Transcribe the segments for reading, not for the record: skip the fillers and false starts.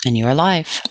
And you are live.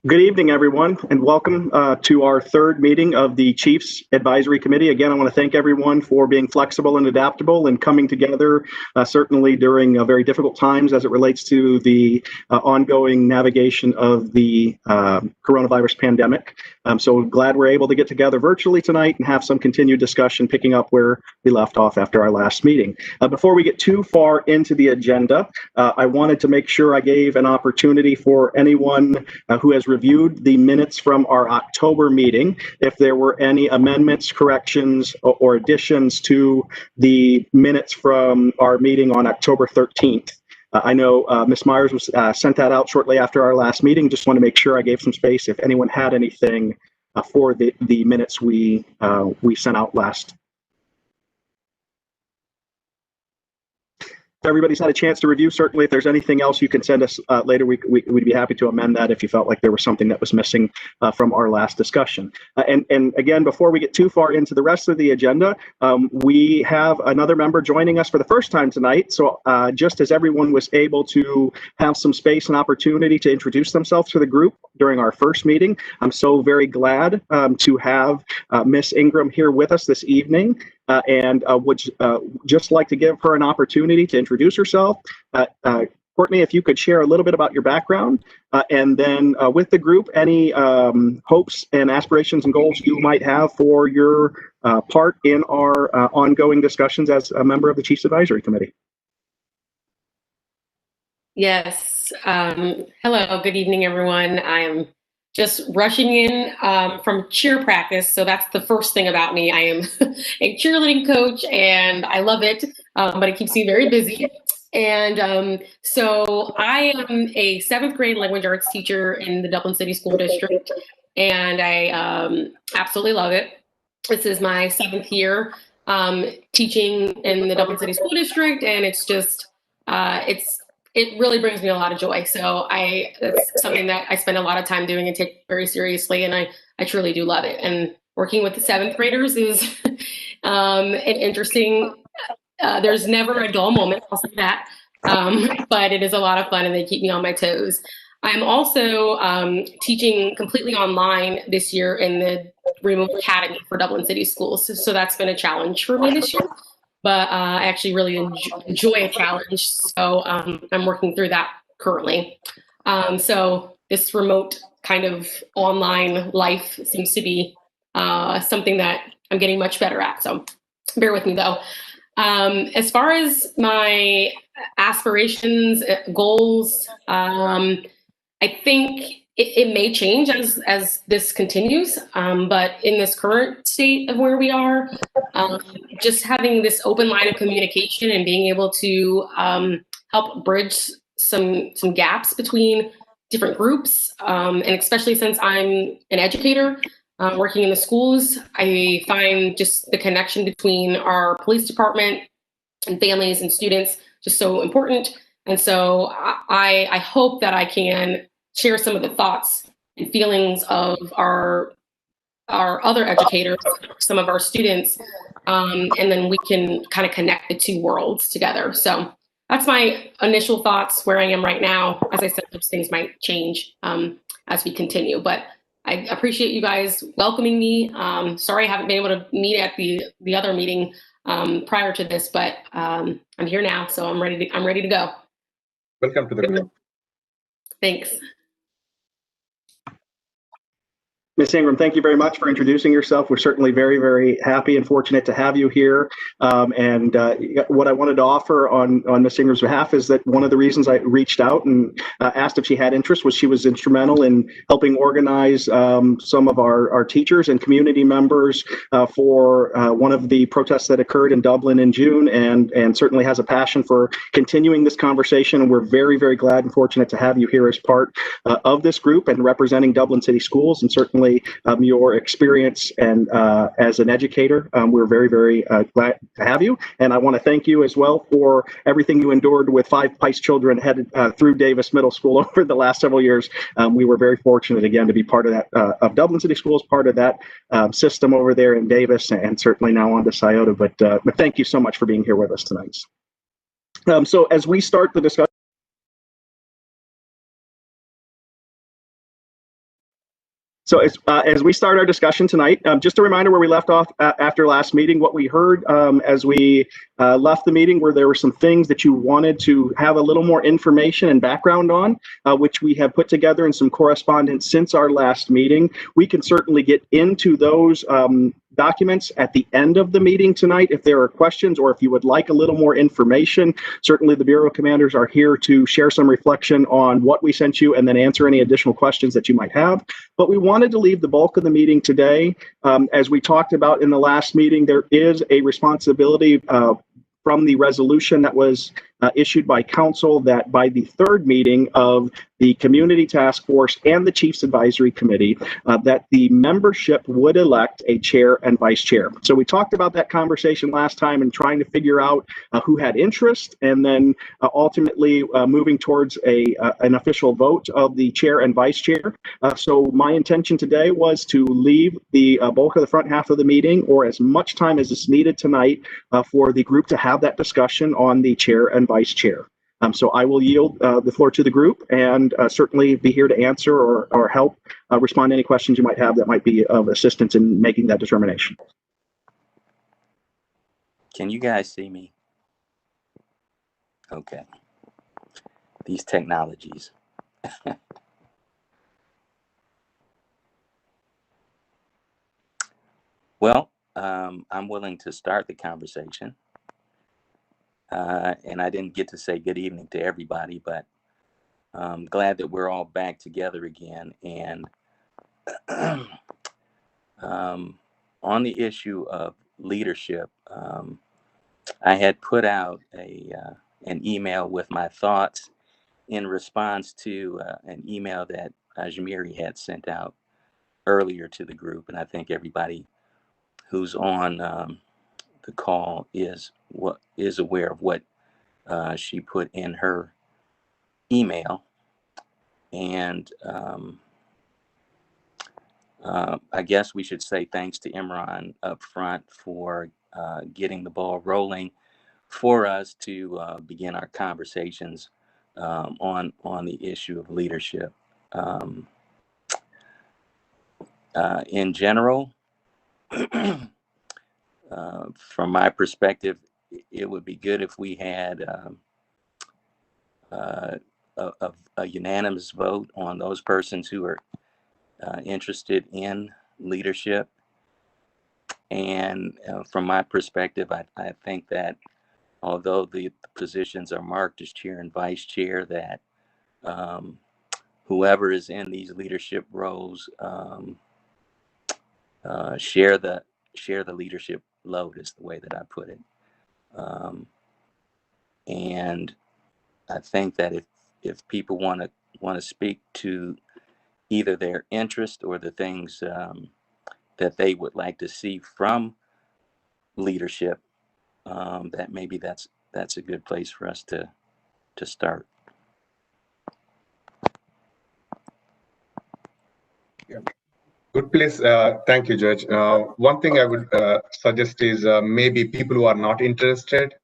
Good evening, everyone, and welcome to our third meeting of the Chiefs Advisory Committee. Again, I want to thank everyone for being flexible and adaptable and coming together, certainly during very difficult times as it relates to the ongoing navigation of the coronavirus pandemic. So glad we're able to get together virtually tonight and have some continued discussion, picking up where we left off after our last meeting. Before we get too far into the agenda, I wanted to make sure I gave an opportunity for anyone who has reviewed the minutes from our October meeting, if there were any amendments, corrections, or additions to the minutes from our meeting on October 13th. I know Ms. Myers was sent that out shortly after our last meeting. Just want to make sure I gave some space if anyone had anything for the minutes we sent out last. If everybody's had a chance to review, certainly if there's anything else you can send us later, we'd be happy to amend that if you felt like there was something that was missing from our last discussion. And again, before we get too far into the rest of the agenda, we have another member joining us for the first time tonight. So just as everyone was able to have some space and opportunity to introduce themselves to the group during our first meeting, I'm so very glad to have Miss Ingram here with us this evening. And would just like to give her an opportunity to introduce herself. Courtney, if you could share a little bit about your background, and then with the group, any hopes and aspirations and goals you might have for your part in our ongoing discussions as a member of the Chiefs Advisory Committee. Yes. Hello, good evening, everyone. I am just rushing in from cheer practice. So that's the first thing about me. I am a cheerleading coach and I love it, but it keeps me very busy. And so I am a 7th grade language arts teacher in the Dublin City School District, and I absolutely love it. This is my 7th year teaching in the Dublin City School District, and it's just, it really brings me a lot of joy. So that's something that I spend a lot of time doing and take very seriously. And I truly do love it. And working with the 7th graders is an interesting, there's never a dull moment, I'll say that. But it is a lot of fun and they keep me on my toes. I'm also teaching completely online this year in the Remote Academy for Dublin City Schools. So that's been a challenge for me this year. But I actually really enjoy a challenge. So I'm working through that currently. So this remote kind of online life seems to be something that I'm getting much better at. So bear with me though. As far as my aspirations, goals, I think it may change as this continues, but in this current state of where we are, just having this open line of communication and being able to help bridge some gaps between different groups, and especially since I'm an educator working in the schools, I find just the connection between our police department and families and students just so important. And so I hope that I can share some of the thoughts and feelings of our other educators, some of our students, and then we can kind of connect the two worlds together. So that's my initial thoughts where I am right now. As I said, those things might change as we continue, but I appreciate you guys welcoming me. Sorry I haven't been able to meet at the other meeting prior to this, but I'm here now, so I'm ready to go. Welcome to the group. Thanks. Ms. Ingram, thank you very much for introducing yourself. We're certainly very, very happy and fortunate to have you here. And what I wanted to offer on Ms. Ingram's behalf is that one of the reasons I reached out and asked if she had interest was she was instrumental in helping organize some of our teachers and community members for one of the protests that occurred in Dublin in June, and certainly has a passion for continuing this conversation. And we're very, very glad and fortunate to have you here as part of this group and representing Dublin City Schools, and certainly your experience and as an educator. We're very, very glad to have you. And I want to thank you as well for everything you endured with 5 PICE children headed through Davis Middle School over the last several years. We were very fortunate, again, to be part of that, of Dublin City Schools, part of that system over there in Davis, and certainly now on to Scioto. But thank you so much for being here with us tonight. So as we start the discussion, So as we start our discussion tonight, just a reminder where we left off after last meeting, what we heard as we left the meeting, where there were some things that you wanted to have a little more information and background on, which we have put together in some correspondence since our last meeting. We can certainly get into those documents at the end of the meeting tonight if there are questions, or if you would like a little more information. Certainly the Bureau commanders are here to share some reflection on what we sent you and then answer any additional questions that you might have. But we wanted to leave the bulk of the meeting today. As we talked about in the last meeting, there is a responsibility from the resolution that was issued by council that by the third meeting of the Community Task Force and the Chiefs Advisory Committee, that the membership would elect a chair and vice chair. So we talked about that conversation last time and trying to figure out who had interest, and then ultimately moving towards an official vote of the chair and vice chair. So my intention today was to leave the bulk of the front half of the meeting, or as much time as is needed tonight, for the group to have that discussion on the chair and vice chair. So I will yield the floor to the group, and certainly be here to answer or help respond to any questions you might have that might be of assistance in making that determination. Can you guys see me? Okay. These technologies. Well, I'm willing to start the conversation. And I didn't get to say good evening to everybody, but I'm glad that we're all back together again. And on the issue of leadership, I had put out an email with my thoughts in response to an email that Ajmiri had sent out earlier to the group. And I think everybody who's on the call is aware of what she put in her email. And I guess we should say thanks to Imran up front for getting the ball rolling for us to begin our conversations on the issue of leadership. In general, from my perspective, it would be good if we had a unanimous vote on those persons who are interested in leadership. And from my perspective, I think that although the positions are marked as chair and vice chair, that whoever is in these leadership roles share the leadership load, is the way that I put it. And I think that if people want to speak to either their interest or the things that they would like to see from leadership, that maybe that's a good place for us to start. Yeah. Good place. Thank you, Judge. One thing I would suggest is maybe people who are not interested,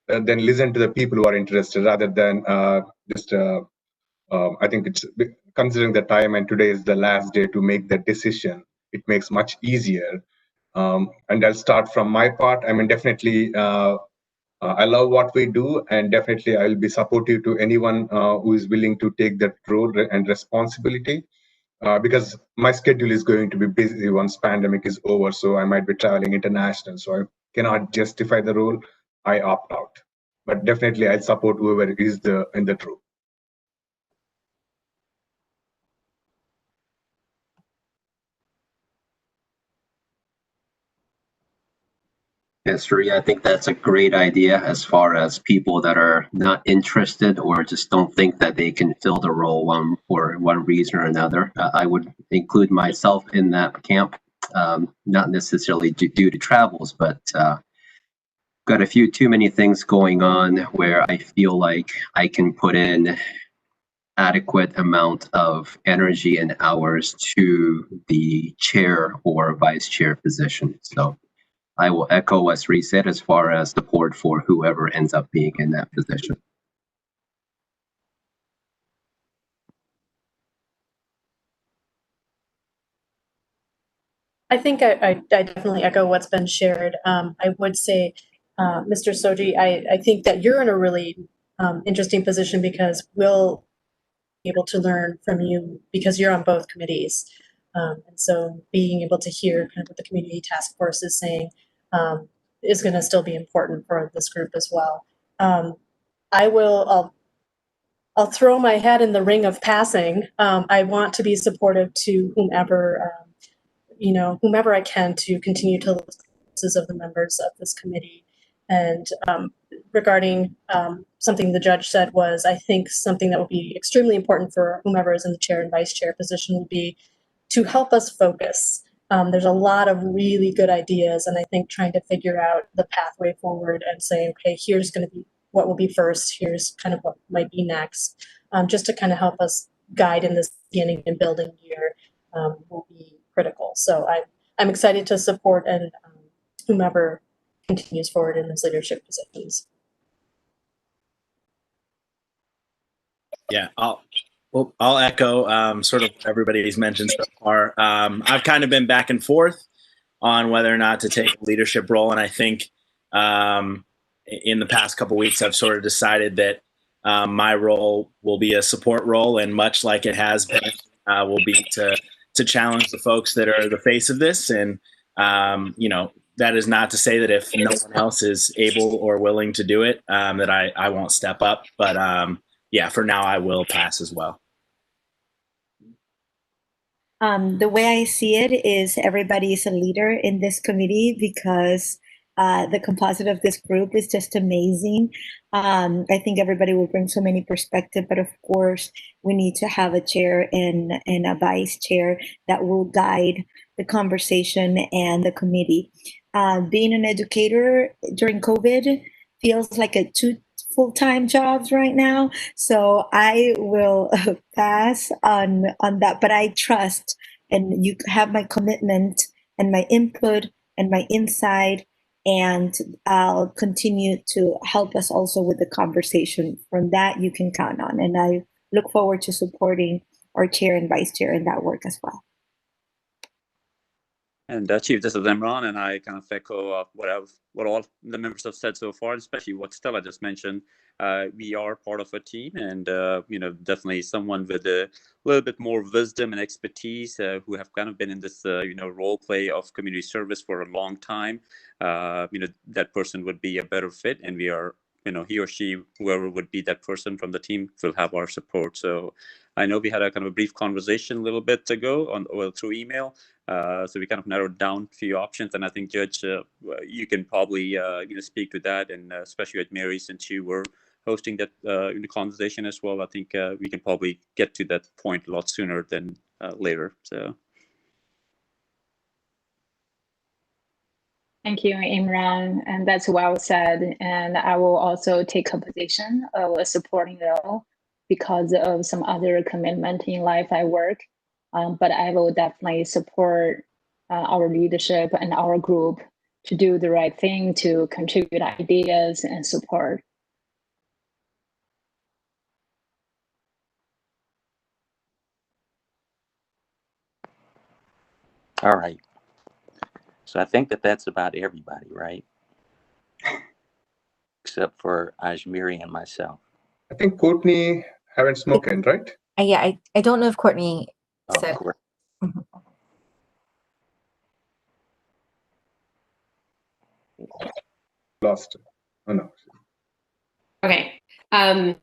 then listen to the people who are interested rather than just. I think it's considering the time, and today is the last day to make the decision. It makes much easier. And I'll start from my part. I mean, definitely, I love what we do, and definitely I will be supportive to anyone who is willing to take that role and responsibility. Because my schedule is going to be busy once pandemic is over, so I might be traveling international, so I cannot justify the role. I opt out, but definitely I'll support whoever is in the role. Yes, Sri, I think that's a great idea as far as people that are not interested or just don't think that they can fill the role for one reason or another. I would include myself in that camp, not necessarily due to travels, but got a few too many things going on where I feel like I can put in adequate amount of energy and hours to the chair or vice chair position. So I will echo what Sri said as far as support for whoever ends up being in that position. I think I definitely echo what's been shared. I would say, Mr. Soji, I think that you're in a really interesting position because we'll be able to learn from you because you're on both committees. And so being able to hear kind of what the community task force is saying is going to still be important for this group as well. I'll throw my head in the ring of passing. I want to be supportive to whomever whomever I can to continue to listen of the members of this committee. And regarding something the judge said was, I think something that will be extremely important for whomever is in the chair and vice chair position will be to help us focus. There's a lot of really good ideas, and I think trying to figure out the pathway forward and say, okay, here's going to be what will be first, here's kind of what might be next, just to kind of help us guide in this beginning and building year will be critical. So I'm excited to support and whomever continues forward in those leadership positions. Yeah, I'll echo sort of what everybody's mentioned so far. I've kind of been back and forth on whether or not to take a leadership role, and I think in the past couple weeks I've sort of decided that my role will be a support role, and much like it has been, will be to challenge the folks that are the face of this. And that is not to say that if no one else is able or willing to do it, that I won't step up. But yeah, for now I will pass as well. The way I see it is everybody is a leader in this committee because the composite of this group is just amazing. I think everybody will bring so many perspectives, but of course we need to have a chair and a vice chair that will guide the conversation and the committee. Being an educator during COVID feels like a two full-time jobs right now. So I will pass on that, but I trust, and you have my commitment and my input and my insight, and I'll continue to help us also with the conversation. From that, you can count on, and I look forward to supporting our chair and vice chair in that work as well. And Chief, this is Imran, and I kind of echo what all the members have said so far, especially what Stella just mentioned. We are part of a team, and definitely someone with a little bit more wisdom and expertise who have kind of been in this role play of community service for a long time. That person would be a better fit, and we are he or she, whoever would be that person from the team, will have our support. So I know we had a kind of a brief conversation a little bit ago through email. So we kind of narrowed down a few options, and I think Judge, you can probably speak to that, and especially with Mary, since you were hosting that in the conversation as well. I think we can probably get to that point a lot sooner than later. So. Thank you, Imran, and that's well said. And I will also take a position of a supporting role because of some other commitment in life I work. But I will definitely support our leadership and our group to do the right thing, to contribute ideas and support. All right. So I think that's about everybody, right? Except for Ajmiri and myself. I think Courtney haven't spoken, right? Yeah, I don't know if Courtney said. Mm-hmm. Lost. Oh no. Okay. I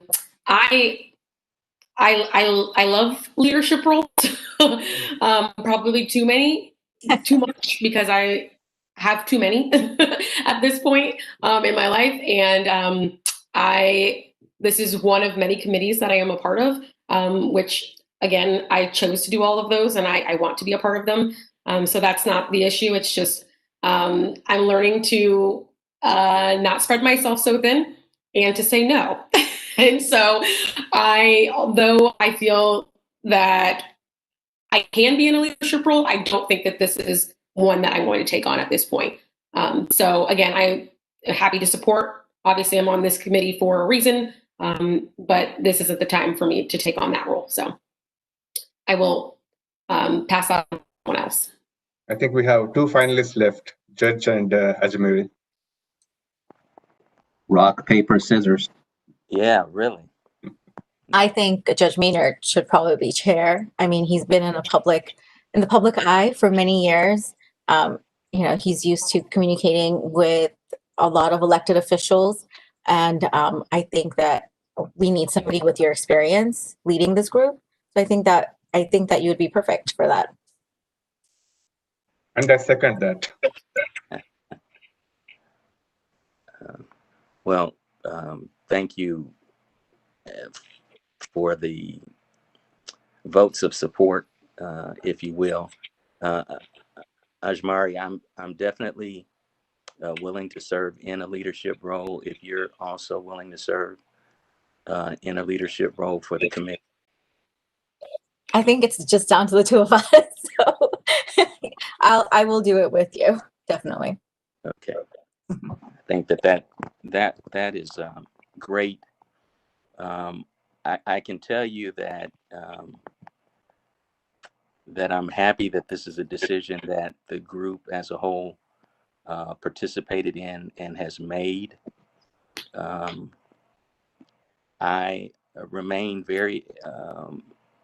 love leadership roles. Probably too much because I have too many at this point in my life, and this is one of many committees that I am a part of, which again I chose to do all of those, and I want to be a part of them. So that's not the issue. It's just I'm learning to not spread myself so thin and to say no. And so although I feel that I can be in a leadership role, I don't think that this is one that I'm going to take on at this point. So again, I'm happy to support. Obviously, I'm on this committee for a reason, but this isn't the time for me to take on that role. So I will pass on to someone else. I think we have 2 finalists left, Judge and Ajmeri. Rock, paper, scissors. Yeah, really. I think Judge Maynard should probably be chair. I mean, he's been in the public eye for many years. You know, he's used to communicating with a lot of elected officials, and I think that we need somebody with your experience leading this group. So I think that you would be perfect for that. And I second that. Well, thank you for the votes of support, if you will. Ajmari, I'm definitely willing to serve in a leadership role if you're also willing to serve in a leadership role for the committee. I think it's just down to the two of us. So I will do it with you, definitely. Okay. I think that is great. I can tell you that that I'm happy that this is a decision that the group as a whole participated in and has made. I remain very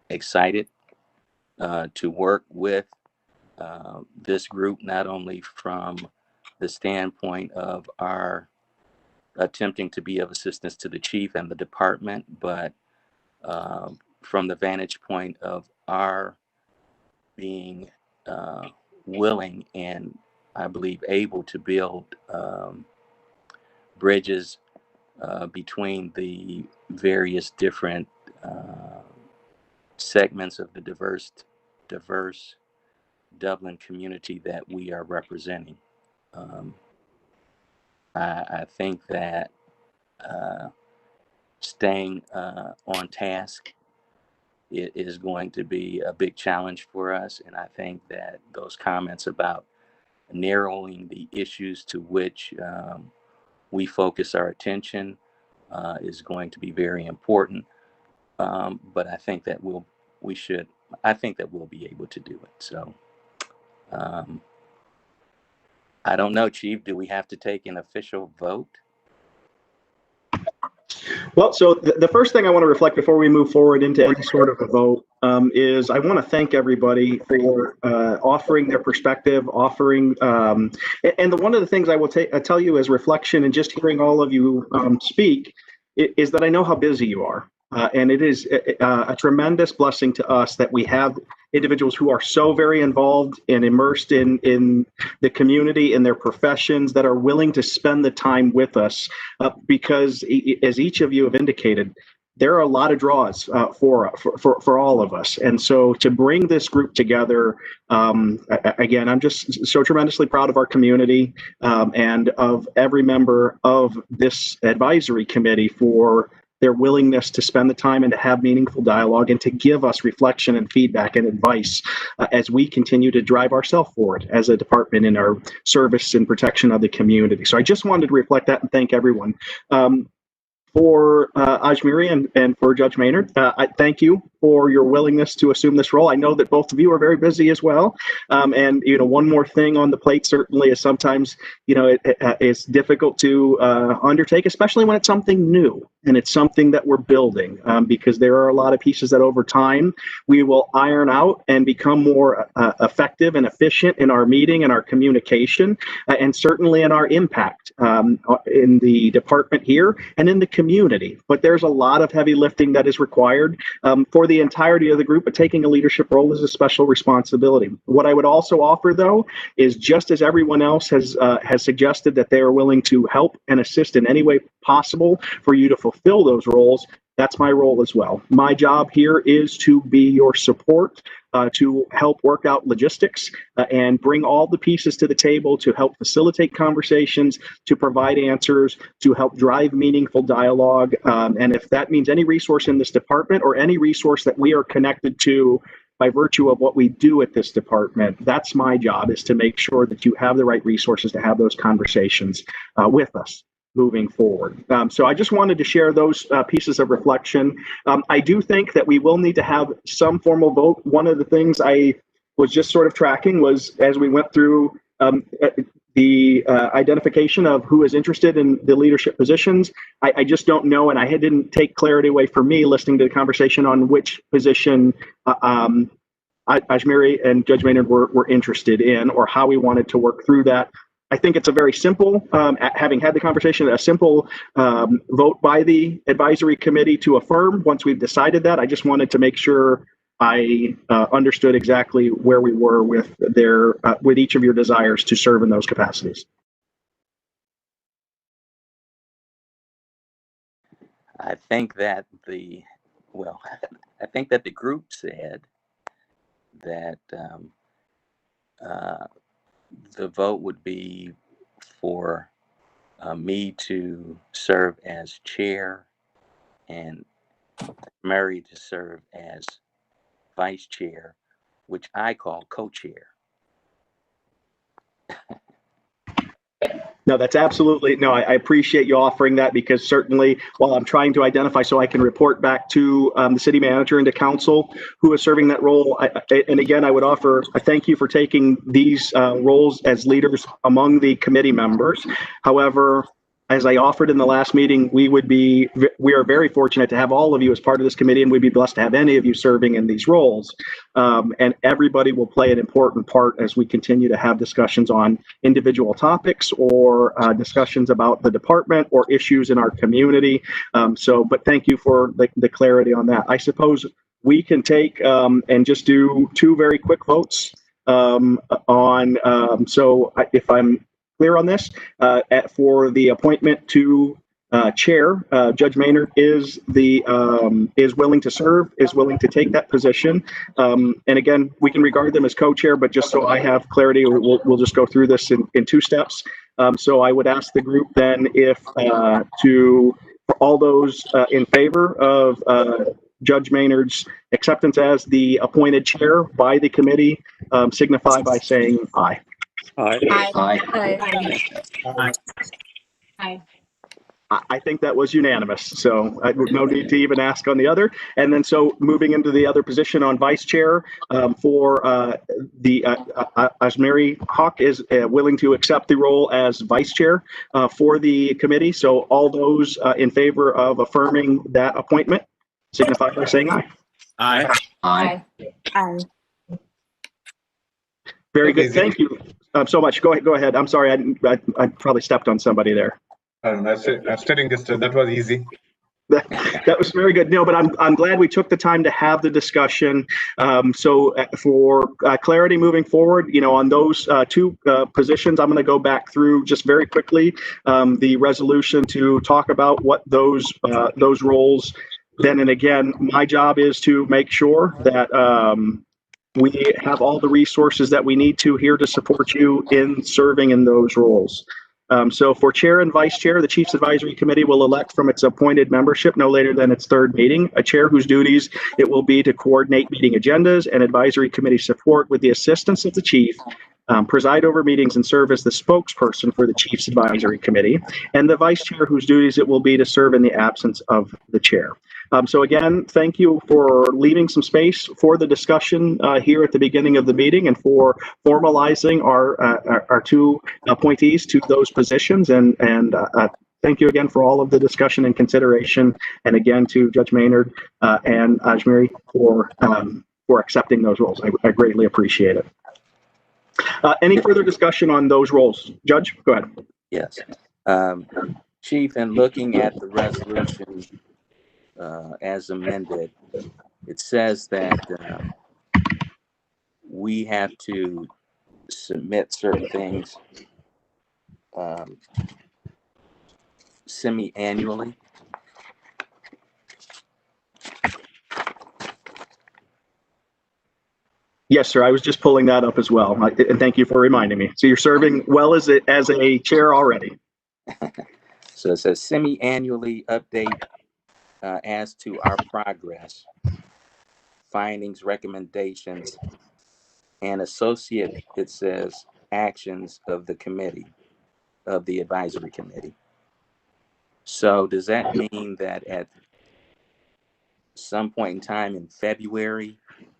excited to work with this group, not only from the standpoint of our attempting to be of assistance to the chief and the department, but from the vantage point of our being willing and I believe able to build bridges between the various different segments of the diverse Dublin community that we are representing. I think that staying on task is going to be a big challenge for us, and I think that those comments about narrowing the issues to which we focus our attention is going to be very important. But I think that we'll be able to do it. So I don't know, Chief, do we have to take an official vote? Well, so the first thing I want to reflect before we move forward into any sort of a vote is I want to thank everybody for offering their perspective, offering, and one of the things I will tell you as reflection and just hearing all of you speak is that I know how busy you are. And it is a tremendous blessing to us that we have individuals who are so very involved and immersed in the community and their professions that are willing to spend the time with us because, as each of you have indicated, there are a lot of draws for all of us. And so to bring this group together, again, I'm just so tremendously proud of our community and of every member of this advisory committee for their willingness to spend the time and to have meaningful dialogue and to give us reflection and feedback and advice as we continue to drive ourselves forward as a department in our service and protection of the community. So I just wanted to reflect that and thank everyone. For Ajmeri and for Judge Maynard, I thank you for your willingness to assume this role. I know that both of you are very busy as well. And, one more thing on the plate certainly is sometimes, it's difficult to undertake, especially when it's something new and it's something that we're building, because there are a lot of pieces that over time we will iron out and become more effective and efficient in our meeting and our communication, and certainly in our impact in the department here and in the community. But there's a lot of heavy lifting that is required for the entirety of the group, but taking a leadership role is a special responsibility. What I would also offer, though, is just as everyone else has suggested that they are willing to help and assist in any way possible for you to fulfill those roles, that's my role as well. My job here is to be your support, to help work out logistics and bring all the pieces to the table to help facilitate conversations, to provide answers, to help drive meaningful dialogue. And if that means any resource in this department or any resource that we are connected to by virtue of what we do at this department, that's my job, is to make sure that you have the right resources to have those conversations with us moving forward. So I just wanted to share those pieces of reflection. I do think that we will need to have some formal vote. One of the things I was just sort of tracking was as we went through the identification of who is interested in the leadership positions. I just don't know, and I didn't take clarity away for me listening to the conversation on which position Ajmiri and Judge Maynard were interested in, or how we wanted to work through that. I think it's a very simple, having had the conversation, a simple vote by the advisory committee to affirm once we've decided that. I just wanted to make sure I understood exactly where we were with with each of your desires to serve in those capacities. I think that the group said that the vote would be for me to serve as chair and Mary to serve as vice chair, which I call co-chair. No, that's absolutely, no, I appreciate you offering that, because certainly while I'm trying to identify so I can report back to the city manager and to council who is serving that role. And again, I would offer a thank you for taking these roles as leaders among the committee members. However, as I offered in the last meeting, we are very fortunate to have all of you as part of this committee, and we'd be blessed to have any of you serving in these roles. And everybody will play an important part as we continue to have discussions on individual topics or discussions about the department or issues in our community. But thank you for the clarity on that. I suppose we can take and just do two very quick votes if I'm clear on this, for the appointment to chair, Judge Maynard is willing to serve, is willing to take that position. And again, we can regard them as co-chair, but just so I have clarity, we'll just go through this in two steps. So I would ask the group then for all those in favor of Judge Maynard's acceptance as the appointed chair by the committee, signify by saying aye. Aye. Aye. Aye. Aye. I think that was unanimous, so no need to even ask on the other. And then so moving into the other position on vice chair for Ajmiri Haq is willing to accept the role as vice chair for the committee. So all those in favor of affirming that appointment signify by saying aye. Aye. Aye. Aye. Very good. Thank you so much. Go ahead. I'm sorry. I probably stepped on somebody there. I'm studying this. That was easy. That was very good. No, but I'm glad we took the time to have the discussion. For clarity moving forward, on those two positions, I'm going to go back through just very quickly the resolution to talk about what those roles. Then and again, my job is to make sure that we have all the resources that we need to here to support you in serving in those roles. So for chair and vice chair, the Chiefs Advisory Committee will elect from its appointed membership no later than its third meeting, a chair whose duties it will be to coordinate meeting agendas and advisory committee support with the assistance of the chief, preside over meetings and serve as the spokesperson for the Chiefs Advisory Committee, and the vice chair whose duties it will be to serve in the absence of the chair. So again, thank you for leaving some space for the discussion here at the beginning of the meeting and for formalizing our two appointees to those positions. And thank you again for all of the discussion and consideration. And again, to Judge Maynard and Ajmiri for accepting those roles. I greatly appreciate it. Any further discussion on those roles? Judge, go ahead. Yes. Chief, in looking at the resolution as amended, it says that we have to submit certain things semi-annually. Yes, sir. I was just pulling that up as well, and thank you for reminding me. So you're serving well as a chair already. So it says semi-annually update as to our progress, findings, recommendations, and associate, it says, actions of the committee, of the advisory committee. So does that mean that at some point in time in February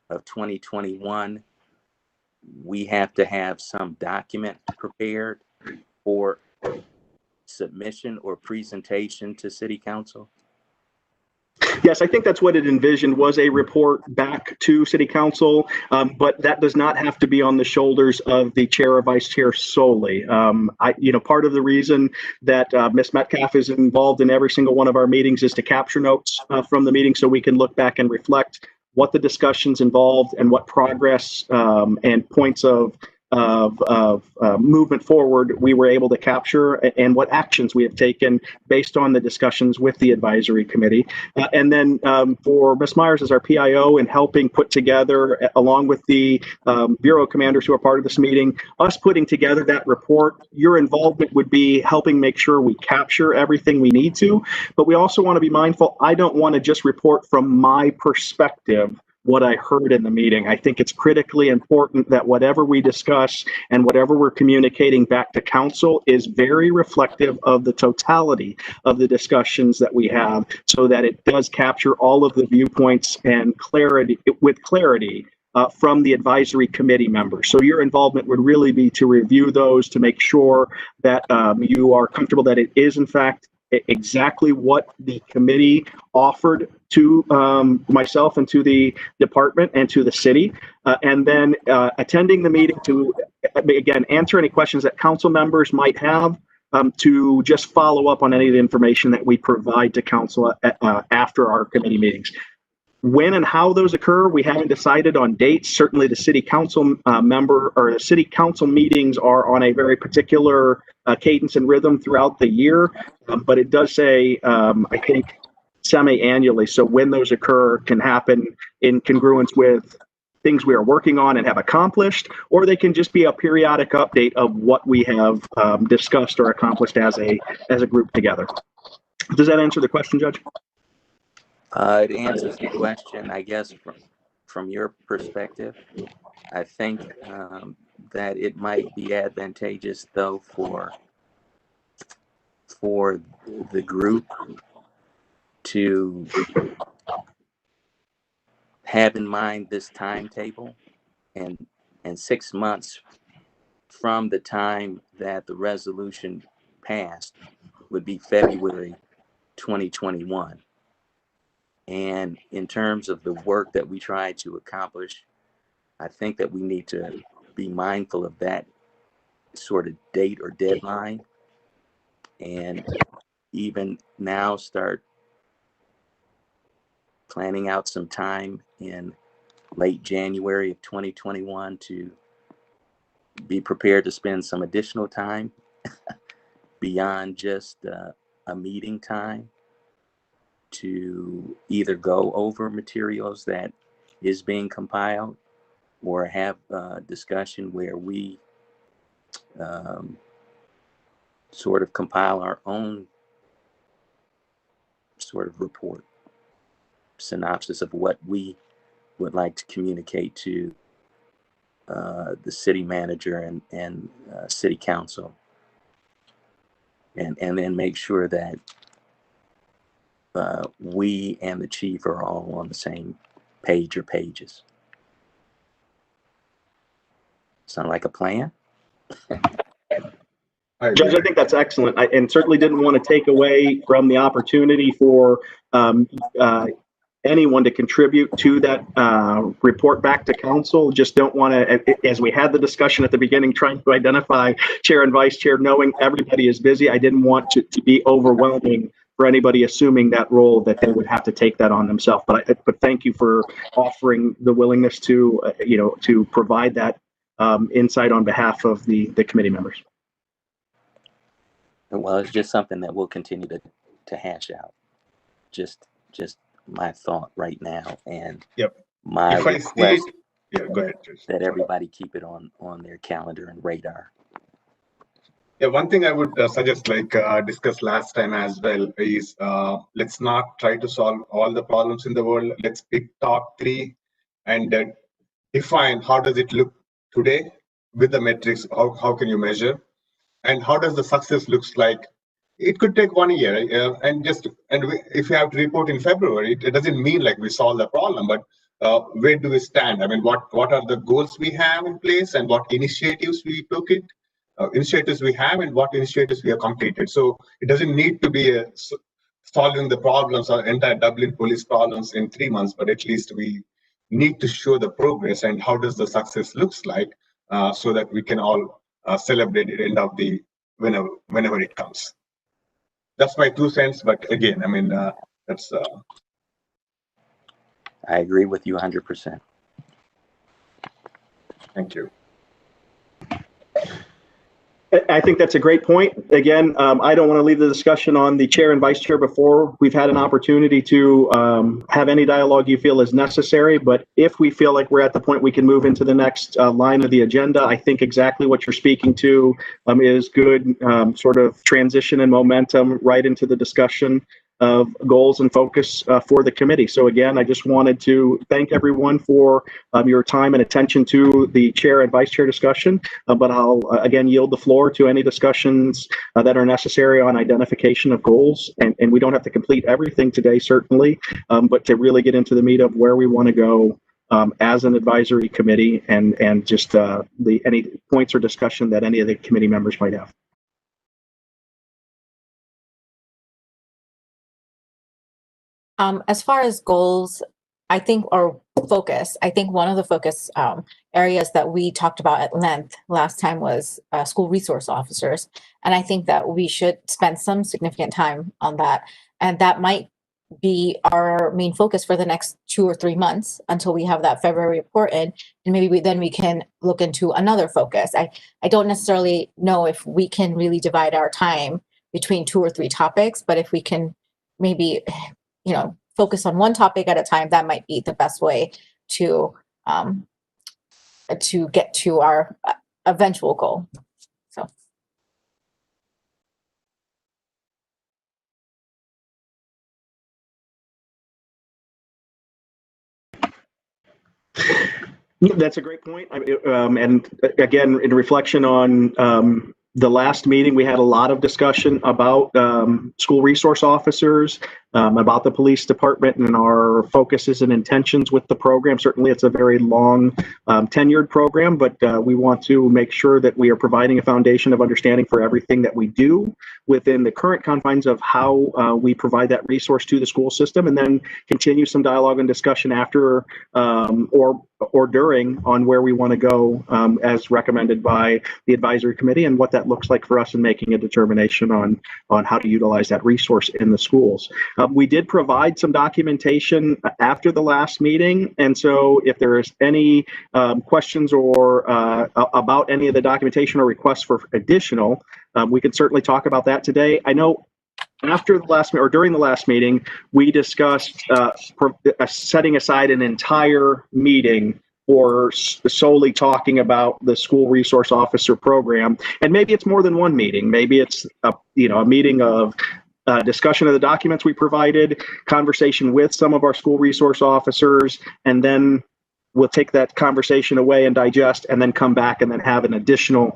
of 2021, we have to have some document prepared for submission or presentation to City Council? Yes, I think that's what it envisioned, was a report back to City Council, but that does not have to be on the shoulders of the chair or vice chair solely. Part of the reason that Ms. Metcalf is involved in every single one of our meetings is to capture notes from the meeting so we can look back and reflect what the discussions involved and what progress and points of movement forward we were able to capture, and what actions we have taken based on the discussions with the advisory committee. And then for Ms. Myers as our PIO and helping put together, along with the bureau commanders who are part of this meeting, us putting together that report. Your involvement would be helping make sure we capture everything we need to, but we also want to be mindful. I don't want to just report from my perspective what I heard in the meeting. I think it's critically important that whatever we discuss and whatever we're communicating back to council is very reflective of the totality of the discussions that we have, so that it does capture all of the viewpoints and clarity from the advisory committee members. So your involvement would really be to review those, to make sure that you are comfortable that it is in fact exactly what the committee offered to myself and to the department and to the city, and then attending the meeting to, again, answer any questions that council members might have, to just follow up on any of the information that we provide to council after our committee meetings. When and how those occur, we haven't decided on dates. Certainly the city council the city council meetings are on a very particular cadence and rhythm throughout the year, but it does say, I think, semi-annually. So when those occur can happen in congruence with things we are working on and have accomplished, or they can just be a periodic update of what we have discussed or accomplished as a group together. Does that answer the question, Judge? It answers the question, I guess, from your perspective. I think that it might be advantageous, though, for the group to have in mind this timetable, and 6 months from the time that the resolution passed would be February 2021. And in terms of the work that we try to accomplish, I think that we need to be mindful of that sort of date or deadline, and even now start planning out some time in late January of 2021 to be prepared to spend some additional time beyond just a meeting time to either go over materials that is being compiled, or have a discussion where we sort of compile our own sort of report, synopsis of what we would like to communicate to the city manager and city council, and then make sure that we and the chief are all on the same page or pages. Sound like a plan? Judge, I think that's excellent, and certainly didn't want to take away from the opportunity for anyone to contribute to that report back to council. Just don't want to, as we had the discussion at the beginning, trying to identify chair and vice chair, knowing everybody is busy. I didn't want to be overwhelming for anybody assuming that role, that they would have to take that on themselves. But thank you for offering the willingness to to provide that insight on behalf of the committee members. Well, it's just something that we'll continue to hash out. Just my thought right now, and my request that everybody keep it on their calendar and radar. Yeah, one thing I would suggest, like discussed last time as well, is let's not try to solve all the problems in the world. Let's pick top 3 and define how does it look today with the metrics. How can you measure, and how does the success looks like? It could take 1 year, if you have to report in February, it doesn't mean like we solve the problem, but where do we stand? I mean, what are the goals we have in place, and what initiatives we took it, initiatives we have, and what initiatives we have completed. So it doesn't need to be solving the problems or entire Dublin police problems in 3 months, but at least we need to show the progress and how does the success looks like, so that we can all celebrate at the end of the whenever it comes. That's my 2 cents, but again, I mean, that's. I agree with you 100%. Thank you. I think that's a great point. Again, I don't want to leave the discussion on the chair and vice chair before we've had an opportunity to have any dialogue you feel is necessary. But if we feel like we're at the point we can move into the next line of the agenda, I think exactly what you're speaking to is good sort of transition and momentum right into the discussion of goals and focus for the committee. So again, I just wanted to thank everyone for your time and attention to the chair and vice chair discussion, but I'll again yield the floor to any discussions that are necessary on identification of goals. And we don't have to complete everything today, certainly, but to really get into the meat of where we want to go as an advisory committee, and just any points or discussion that any of the committee members might have. As far as goals, I think, or focus, I think one of the focus areas that we talked about at length last time was school resource officers. And I think that we should spend some significant time on that. And that might be our main focus for the next 2 or 3 months until we have that February report in. And maybe then we can look into another focus. I don't necessarily know if we can really divide our time between 2 or 3 topics, but if we can maybe focus on one topic at a time, that might be the best way to get to our eventual goal. So. That's a great point. And again, in reflection on the last meeting, we had a lot of discussion about school resource officers, about the police department and our focuses and intentions with the program. Certainly, it's a very long tenured program, but we want to make sure that we are providing a foundation of understanding for everything that we do within the current confines of how we provide that resource to the school system, and then continue some dialogue and discussion after or during on where we want to go as recommended by the advisory committee, and what that looks like for us in making a determination on how to utilize that resource in the schools. We did provide some documentation after the last meeting, and so if there is any questions or about any of the documentation or requests for additional, we can certainly talk about that today. I know after the last or during the last meeting, we discussed setting aside an entire meeting for solely talking about the school resource officer program. And maybe it's more than one meeting. Maybe it's a meeting of discussion of the documents we provided, conversation with some of our school resource officers, and then we'll take that conversation away and digest, and then come back and then have an additional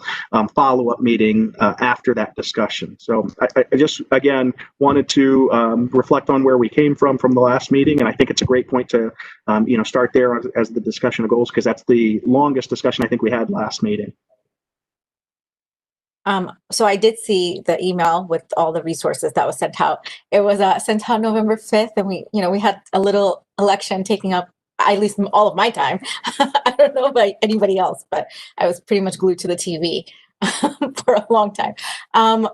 follow-up meeting after that discussion. So I just, again, wanted to reflect on where we came from the last meeting, and I think it's a great point to start there as the discussion of goals, because that's the longest discussion I think we had last meeting. So I did see the email with all the resources that was sent out. It was sent out November 5th, and we had a little election taking up at least all of my time. I don't know about anybody else, but I was pretty much glued to the TV for a long time.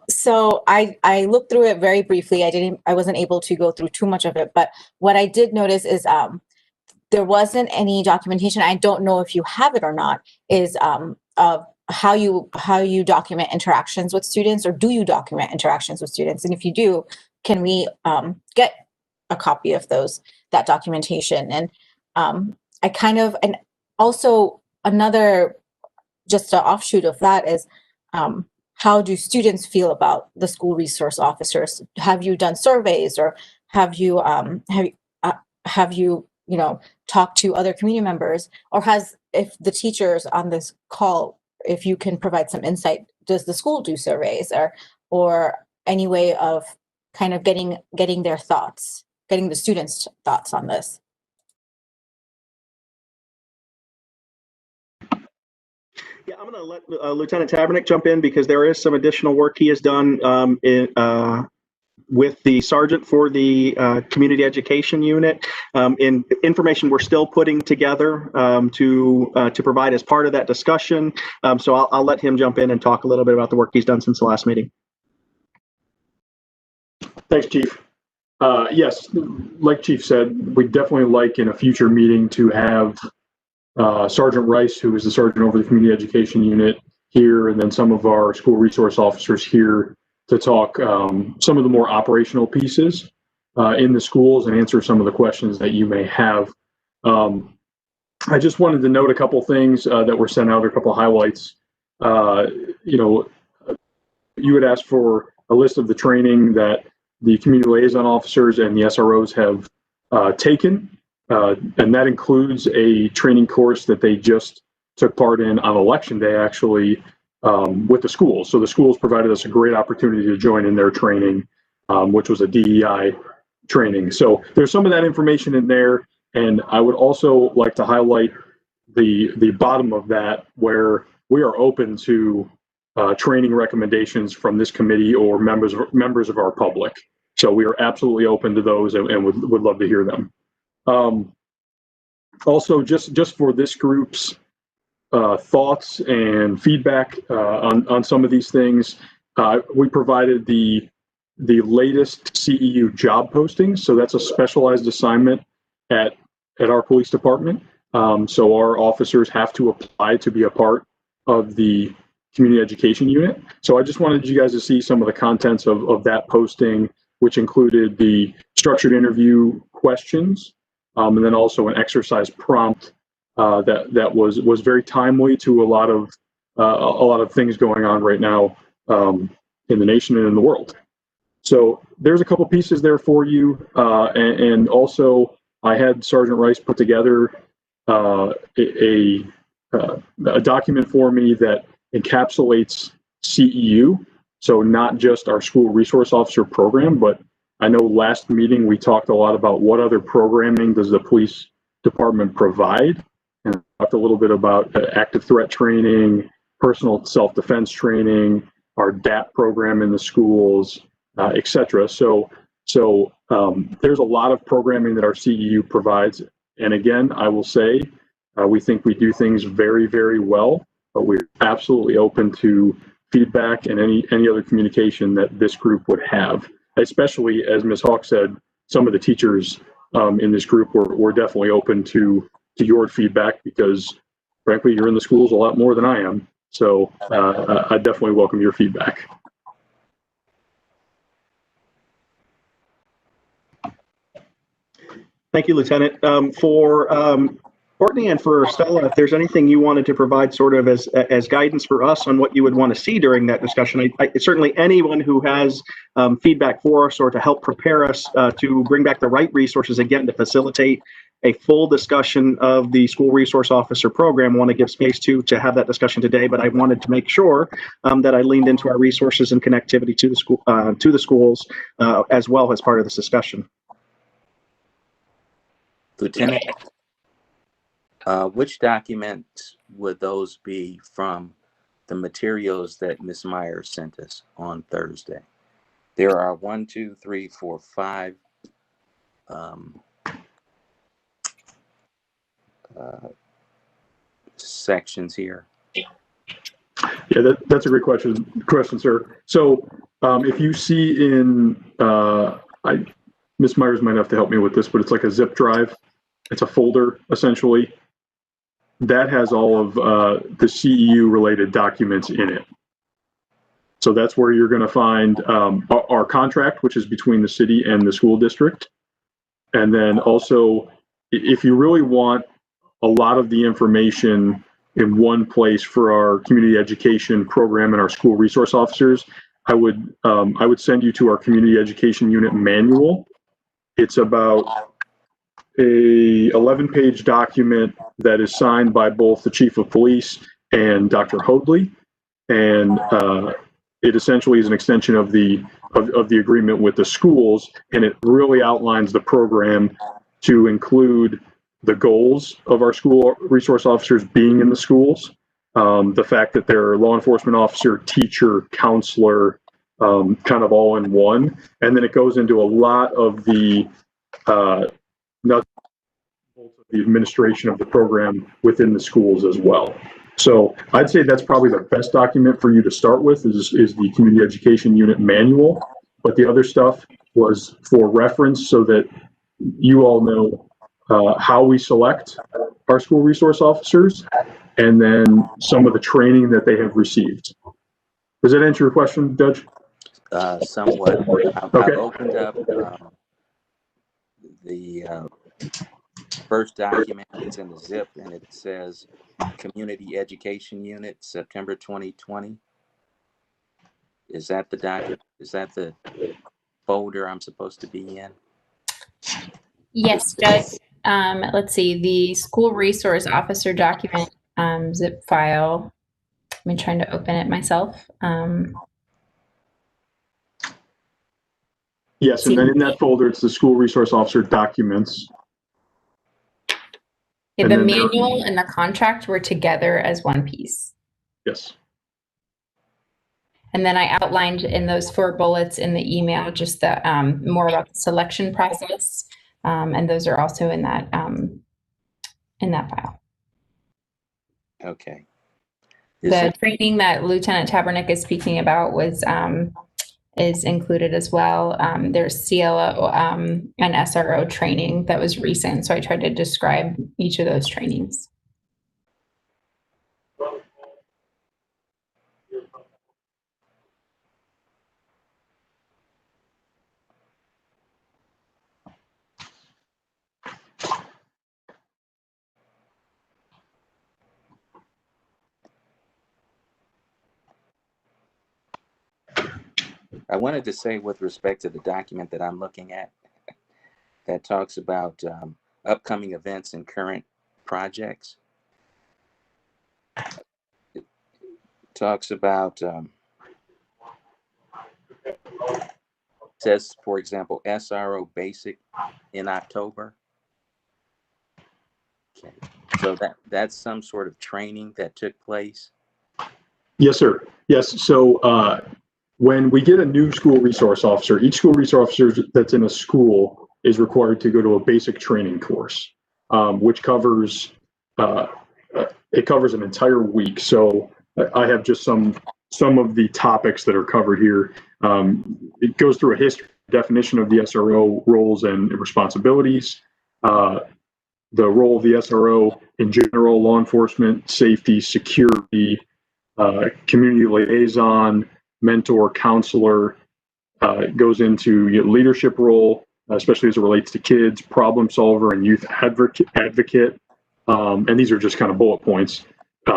So I looked through it very briefly. I wasn't able to go through too much of it, but what I did notice is there wasn't any documentation. I don't know if you have it or not, is of how you document interactions with students, or do you document interactions with students? And if you do, can we get a copy of that documentation? And and also another, just an offshoot of that is, how do students feel about the school resource officers? Have you done surveys, or have you talked to other community members, or if the teachers on this call, if you can provide some insight, does the school do surveys, or any way of kind of getting their thoughts, getting the students' thoughts on this? I'm going to let Lieutenant Tabernick jump in because there is some additional work he has done with the sergeant for the community education unit. In information we're still putting together to provide as part of that discussion. So I'll let him jump in and talk a little bit about the work he's done since the last meeting. Thanks, Chief. Yes, like Chief said, we'd definitely like in a future meeting to have Sergeant Rice, who is the sergeant over the community education unit here, and then some of our school resource officers here to talk some of the more operational pieces in the schools and answer some of the questions that you may have. I just wanted to note a couple things that were sent out, a couple highlights. You had asked for a list of the training that the community liaison officers and the SROs have taken. And that includes a training course that they just took part in on election day, actually, with the schools. So the schools provided us a great opportunity to join in their training, which was a DEI training. So there's some of that information in there. And I would also like to highlight the bottom of that, where we are open to training recommendations from this committee or members of our public. So we are absolutely open to those and would love to hear them. Also, just for this group's thoughts and feedback on some of these things, we provided the latest CEU job postings. So that's a specialized assignment at our police department. So our officers have to apply to be a part of the community education unit. So I just wanted you guys to see some of the contents of that posting, which included the structured interview questions, and then also an exercise prompt that was very timely to a lot of things going on right now in the nation and in the world. So there's a couple pieces there for you, and also I had Sergeant Rice put together a document for me that encapsulates CEU. So not just our school resource officer program, but I know last meeting we talked a lot about what other programming does the police department provide, and talked a little bit about active threat training, personal self-defense training, our DAP program in the schools, etc. So there's a lot of programming that our CEU provides. And again, I will say, we think we do things very, very well, but we're absolutely open to feedback and any other communication that this group would have, especially, as Ms. Hawk said, some of the teachers in this group were definitely open to your feedback because, frankly, you're in the schools a lot more than I am. So I definitely welcome your feedback. Thank you, Lieutenant. For Courtney and for Stella, if there's anything you wanted to provide sort of as guidance for us on what you would want to see during that discussion, certainly anyone who has feedback for us or to help prepare us to bring back the right resources, again, to facilitate a full discussion of the school resource officer program, I want to give space to have that discussion today, but I wanted to make sure that I leaned into our resources and connectivity to the schools as well as part of this discussion. Lieutenant, which documents would those be from the materials that Ms. Myers sent us on Thursday? There are 1, 2, 3, 4, 5 sections here. Yeah, that's a great question, sir. So if you see in, Ms. Myers might have to help me with this, but it's like a zip drive. It's a folder, essentially. That has all of the CEU related documents in it. So that's where you're going to find our contract, which is between the city and the school district. And then also, if you really want a lot of the information in one place for our community education program and our school resource officers, I would send you to our community education unit manual. It's about a 11-page document that is signed by both the chief of police and Dr. Hoadley, and it essentially is an extension of the agreement with the schools, and it really outlines the program to include the goals of our school resource officers being in the schools, the fact that they're law enforcement officer, teacher, counselor, kind of all in one. And then it goes into a lot of the nuts and bolts of the administration of the program within the schools as well. So I'd say that's probably the best document for you to start with is the community education unit manual. But the other stuff was for reference so that you all know how we select our school resource officers and then some of the training that they have received. Does that answer your question, Judge? Somewhat. Okay. I've opened up the first document. It's in the zip, and it says Community Education Unit, September 2020. Is that the document? Is that the folder I'm supposed to be in? Yes, Judge. Let's see, the school resource officer document zip file. I'm trying to open it myself. Yes, and then in that folder, it's the school resource officer documents. Yeah, And the then manual and the contract were together as one piece. Yes. And then I outlined in those 4 bullets in the email just the more about the selection process, and those are also in that file. Okay. The training that Lieutenant Tabernick is speaking about was is included as well. There's CLO and SRO training that was recent, so I tried to describe each of those trainings. I wanted to say with respect to the document that I'm looking at that talks about upcoming events and current projects. It talks about, says, for example, SRO Basic in October. Okay. So that's some sort of training that took place? Yes, sir. Yes. So when we get a new school resource officer, each school resource officer that's in a school is required to go to a basic training course, which covers it covers an entire week. So I have just some of the topics that are covered here. It goes through a history definition of the SRO roles and responsibilities, the role of the SRO in general, law enforcement, safety, security, community liaison, mentor, counselor. It goes into leadership role, especially as it relates to kids, problem solver, and youth advocate. And these are just kind of bullet points.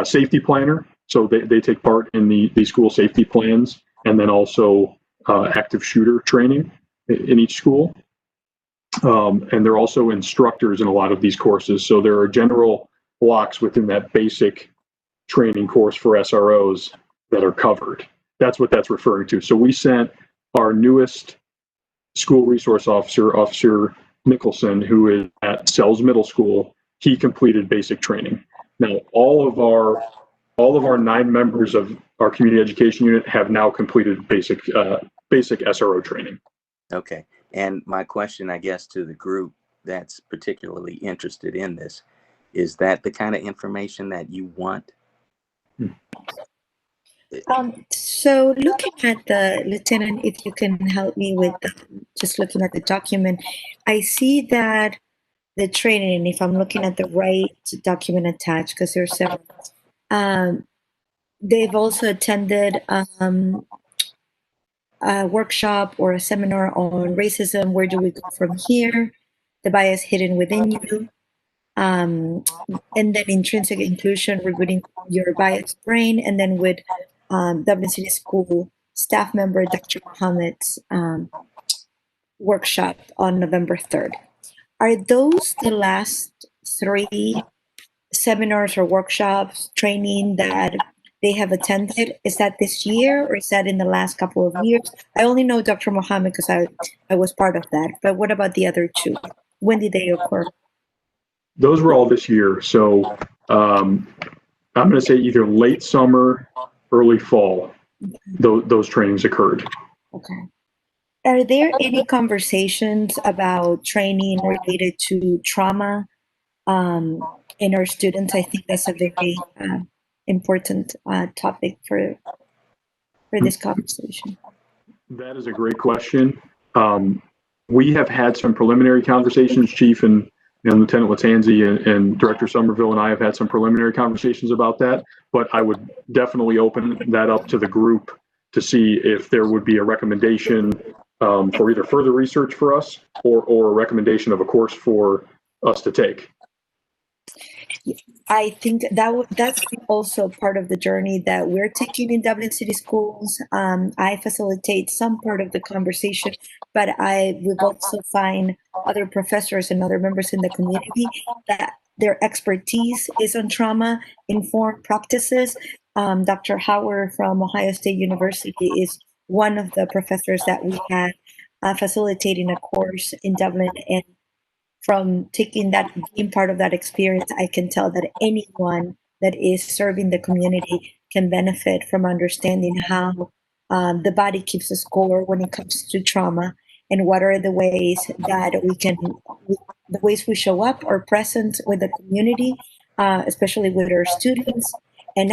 Safety planner, so they take part in the school safety plans, and then also active shooter training in each school. And they're also instructors in a lot of these courses. So there are general blocks within that basic training course for SROs that are covered. That's what that's referring to. So we sent our newest school resource officer, Officer Nicholson, who is at Sells Middle School. He completed basic training. Now, all of our 9 members of our community education unit have now completed basic SRO training. Okay. And my question, I guess, to the group that's particularly interested in this, is that the kind of information that you want? So looking at the Lieutenant, if you can help me with just looking at the document, I see that the training, if I'm looking at the right document attached, because there's several, they've also attended a workshop or a seminar on racism. Where do we go from here? The bias hidden within you. And then intrinsic inclusion, rebooting your biased brain. And then with Dublin City School staff member Dr. Mohammed's workshop on November 3rd. Are those the last 3 seminars or workshops, training that they have attended? Is that this year, or is that in the last couple of years? I only know Dr. Mohammed because I was part of that. But what about the other 2? When did they occur? Those were all this year. So I'm going to say either late summer, early fall, those trainings occurred. Okay. Are there any conversations about training related to trauma in our students? I think that's a very important topic for this conversation. That is a great question. We have had some preliminary conversations, Chief and Lieutenant Latanzi and Director Somerville and I have had some preliminary conversations about that, but I would definitely open that up to the group to see if there would be a recommendation for either further research for us or a recommendation of a course for us to take. I think that's also part of the journey that we're taking in Dublin City Schools. I facilitate some part of the conversation, but we've also find other professors and other members in the community that their expertise is on trauma-informed practices. Dr. Howard from Ohio State University is one of the professors that we had facilitating a course in Dublin, and from taking that, being part of that experience, I can tell that anyone that is serving the community can benefit from understanding how the body keeps a score when it comes to trauma, and what are the ways that the ways we show up or present with the community, especially with our students, and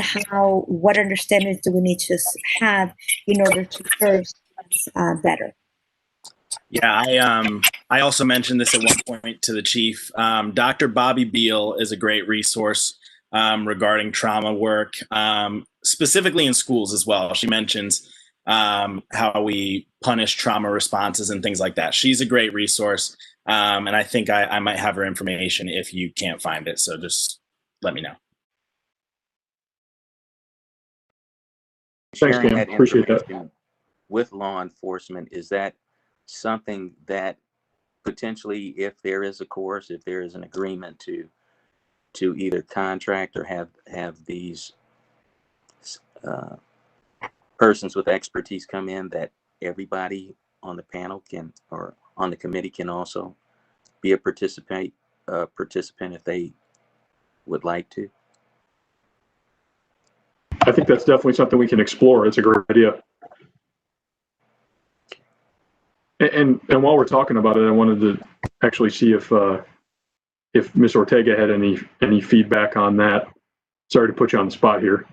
what understandings do we need to have in order to serve students better. Yeah, I also mentioned this at one point to the chief. Dr. Bobby Beal is a great resource regarding trauma work, specifically in schools as well. She mentions how we punish trauma responses and things like that. She's a great resource, and I think I might have her information if you can't find it. So just let me know. Thanks, Sharing Cam. that Appreciate that. information with law enforcement, is that something that potentially, if there is a course, if there is an agreement to either contract or have these persons with expertise come in, that everybody on the panel can, or on the committee, can also be a participant if they would like to? I think that's definitely something we can explore. It's a great idea. And while we're talking about it, I wanted to actually see if Ms. Ortega had any feedback on that. Sorry to put you on the spot here,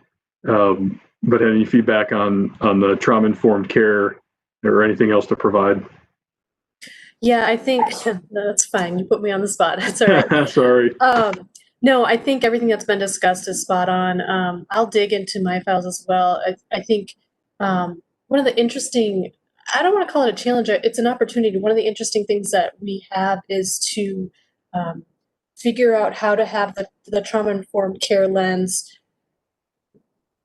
but any feedback on the trauma-informed care or anything else to provide? Yeah, I think that's fine. You put me on the spot. It's all right. Sorry. No, I think everything that's been discussed is spot on. I'll dig into my files as well. I think one of the interesting, I don't want to call it a challenge, it's an opportunity. One of the interesting things that we have is to figure out how to have the trauma-informed care lens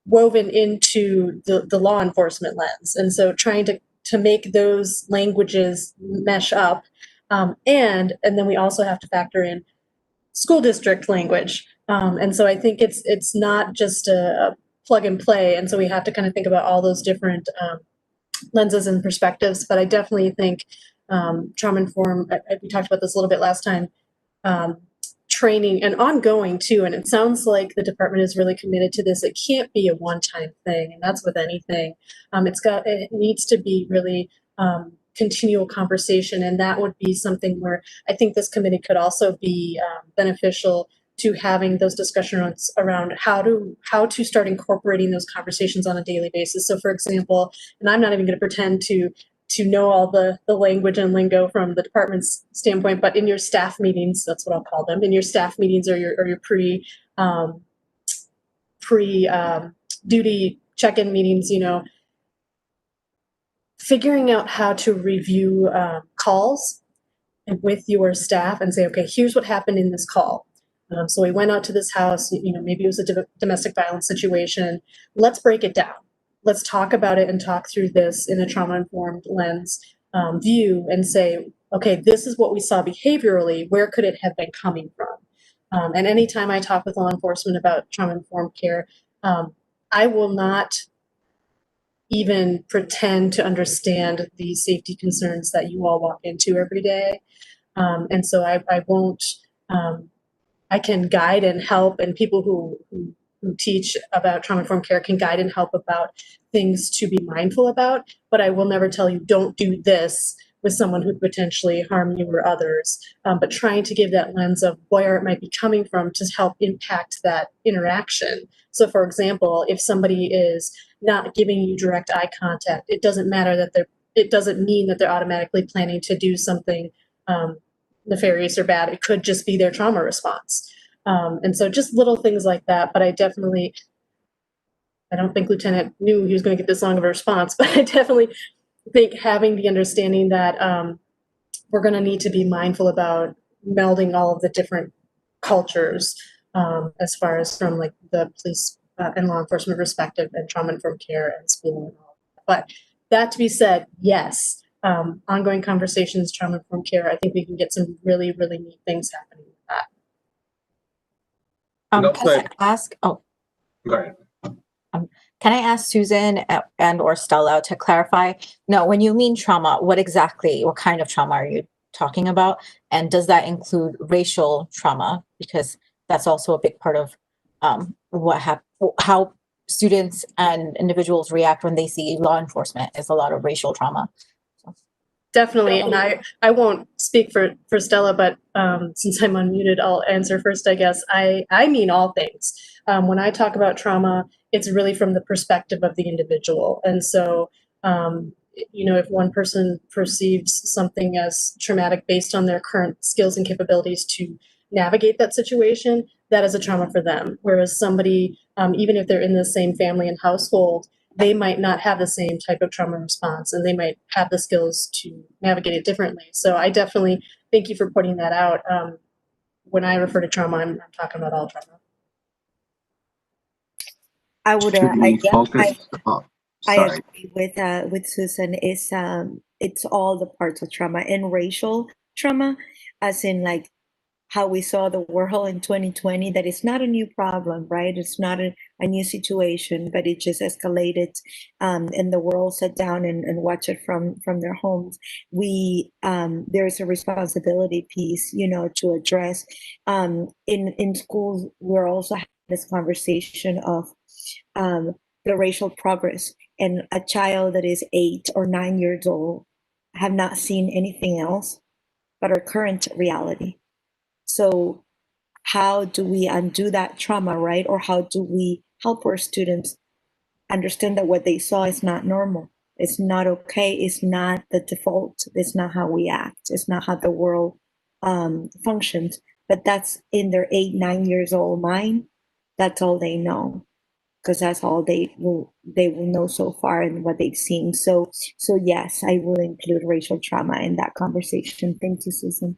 woven into the law enforcement lens. And so trying to make those languages mesh up. And then we also have to factor in school district language. And so I think it's not just a plug and play. And so we have to kind of think about all those different lenses and perspectives. But I definitely think trauma-informed, we talked about this a little bit last time, training and ongoing too. And it sounds like the department is really committed to this. It can't be a one-time thing, and that's with anything. It needs to be really continual conversation, and that would be something where I think this committee could also be beneficial to having those discussions around how to start incorporating those conversations on a daily basis. So for example, and I'm not even going to pretend to know all the language and lingo from the department's standpoint, but in your staff meetings, that's what I'll call them, in your staff meetings or your pre duty check-in meetings, figuring out how to review calls with your staff and say, okay, here's what happened in this call. So we went out to this house, maybe it was a domestic violence situation. Let's break it down. Let's talk about it and talk through this in a trauma-informed lens view and say, okay, this is what we saw behaviorally. Where could it have been coming from? And anytime I talk with law enforcement about trauma-informed care, I will not even pretend to understand the safety concerns that you all walk into every day. And so I won't, I can guide and help, and people who who teach about trauma-informed care can guide and help about things to be mindful about, but I will never tell you, don't do this with someone who could potentially harm you or others, but trying to give that lens of where it might be coming from to help impact that interaction. So for example, if somebody is not giving you direct eye contact, it doesn't matter that it doesn't mean that they're automatically planning to do something nefarious or bad. It could just be their trauma response. And so just little things like that. But I don't think Lieutenant knew he was going to get this long of a response, but I definitely think having the understanding that we're going to need to be mindful about melding all of the different cultures as far as from like the police and law enforcement perspective and trauma-informed care and school and all that. But that to be said, yes, ongoing conversations, trauma-informed care, I think we can get some really, really neat things happening with that. Can I ask? Oh, go ahead. Can I ask Susan and or Stella to clarify? No, when you mean trauma, what kind of trauma are you talking about? And does that include racial trauma? Because that's also a big part of how students and individuals react when they see law enforcement is a lot of racial trauma. Definitely, and I won't speak for Stella, but since I'm unmuted, I'll answer first, I guess. I mean all things. When I talk about trauma, it's really from the perspective of the individual. And so, if one person perceives something as traumatic based on their current skills and capabilities to navigate that situation, that is a trauma for them. Whereas somebody, even if they're in the same family and household, they might not have the same type of trauma response and they might have the skills to navigate it differently. So I definitely thank you for putting that out. When I refer to trauma, I'm talking about all trauma. I would, I agree with Susan. It's all the parts of trauma and racial trauma, as in like how we saw the world in 2020, that it's not a new problem, right? It's not a new situation, but it just escalated and the world sat down and watched it from their homes. There's a responsibility piece, to address. In schools, we're also having this conversation of the racial progress, and a child that is 8 or 9 years old have not seen anything else but our current reality. So how do we undo that trauma, right? Or how do we help our students understand that what they saw is not normal? It's not okay. It's not the default. It's not how we act. It's not how the world functions. But that's in their 8, 9 years old mind. That's all they know, because that's all they will know so far and what they've seen. So yes, I will include racial trauma in that conversation. Thank you, Susan.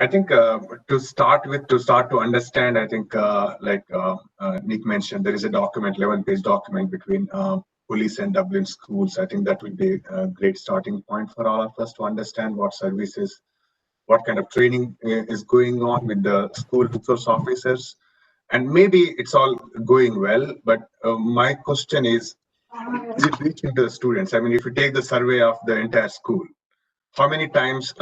I think to start to understand, I think Nick mentioned, there is a document, 11-page document between police and Dublin schools. I think that would be a great starting point for all of us to understand what services, what kind of training is going on with the school resource officers. And maybe it's all going well, but my question is it reaching to the students? I mean, if you take the survey of the entire school, how many times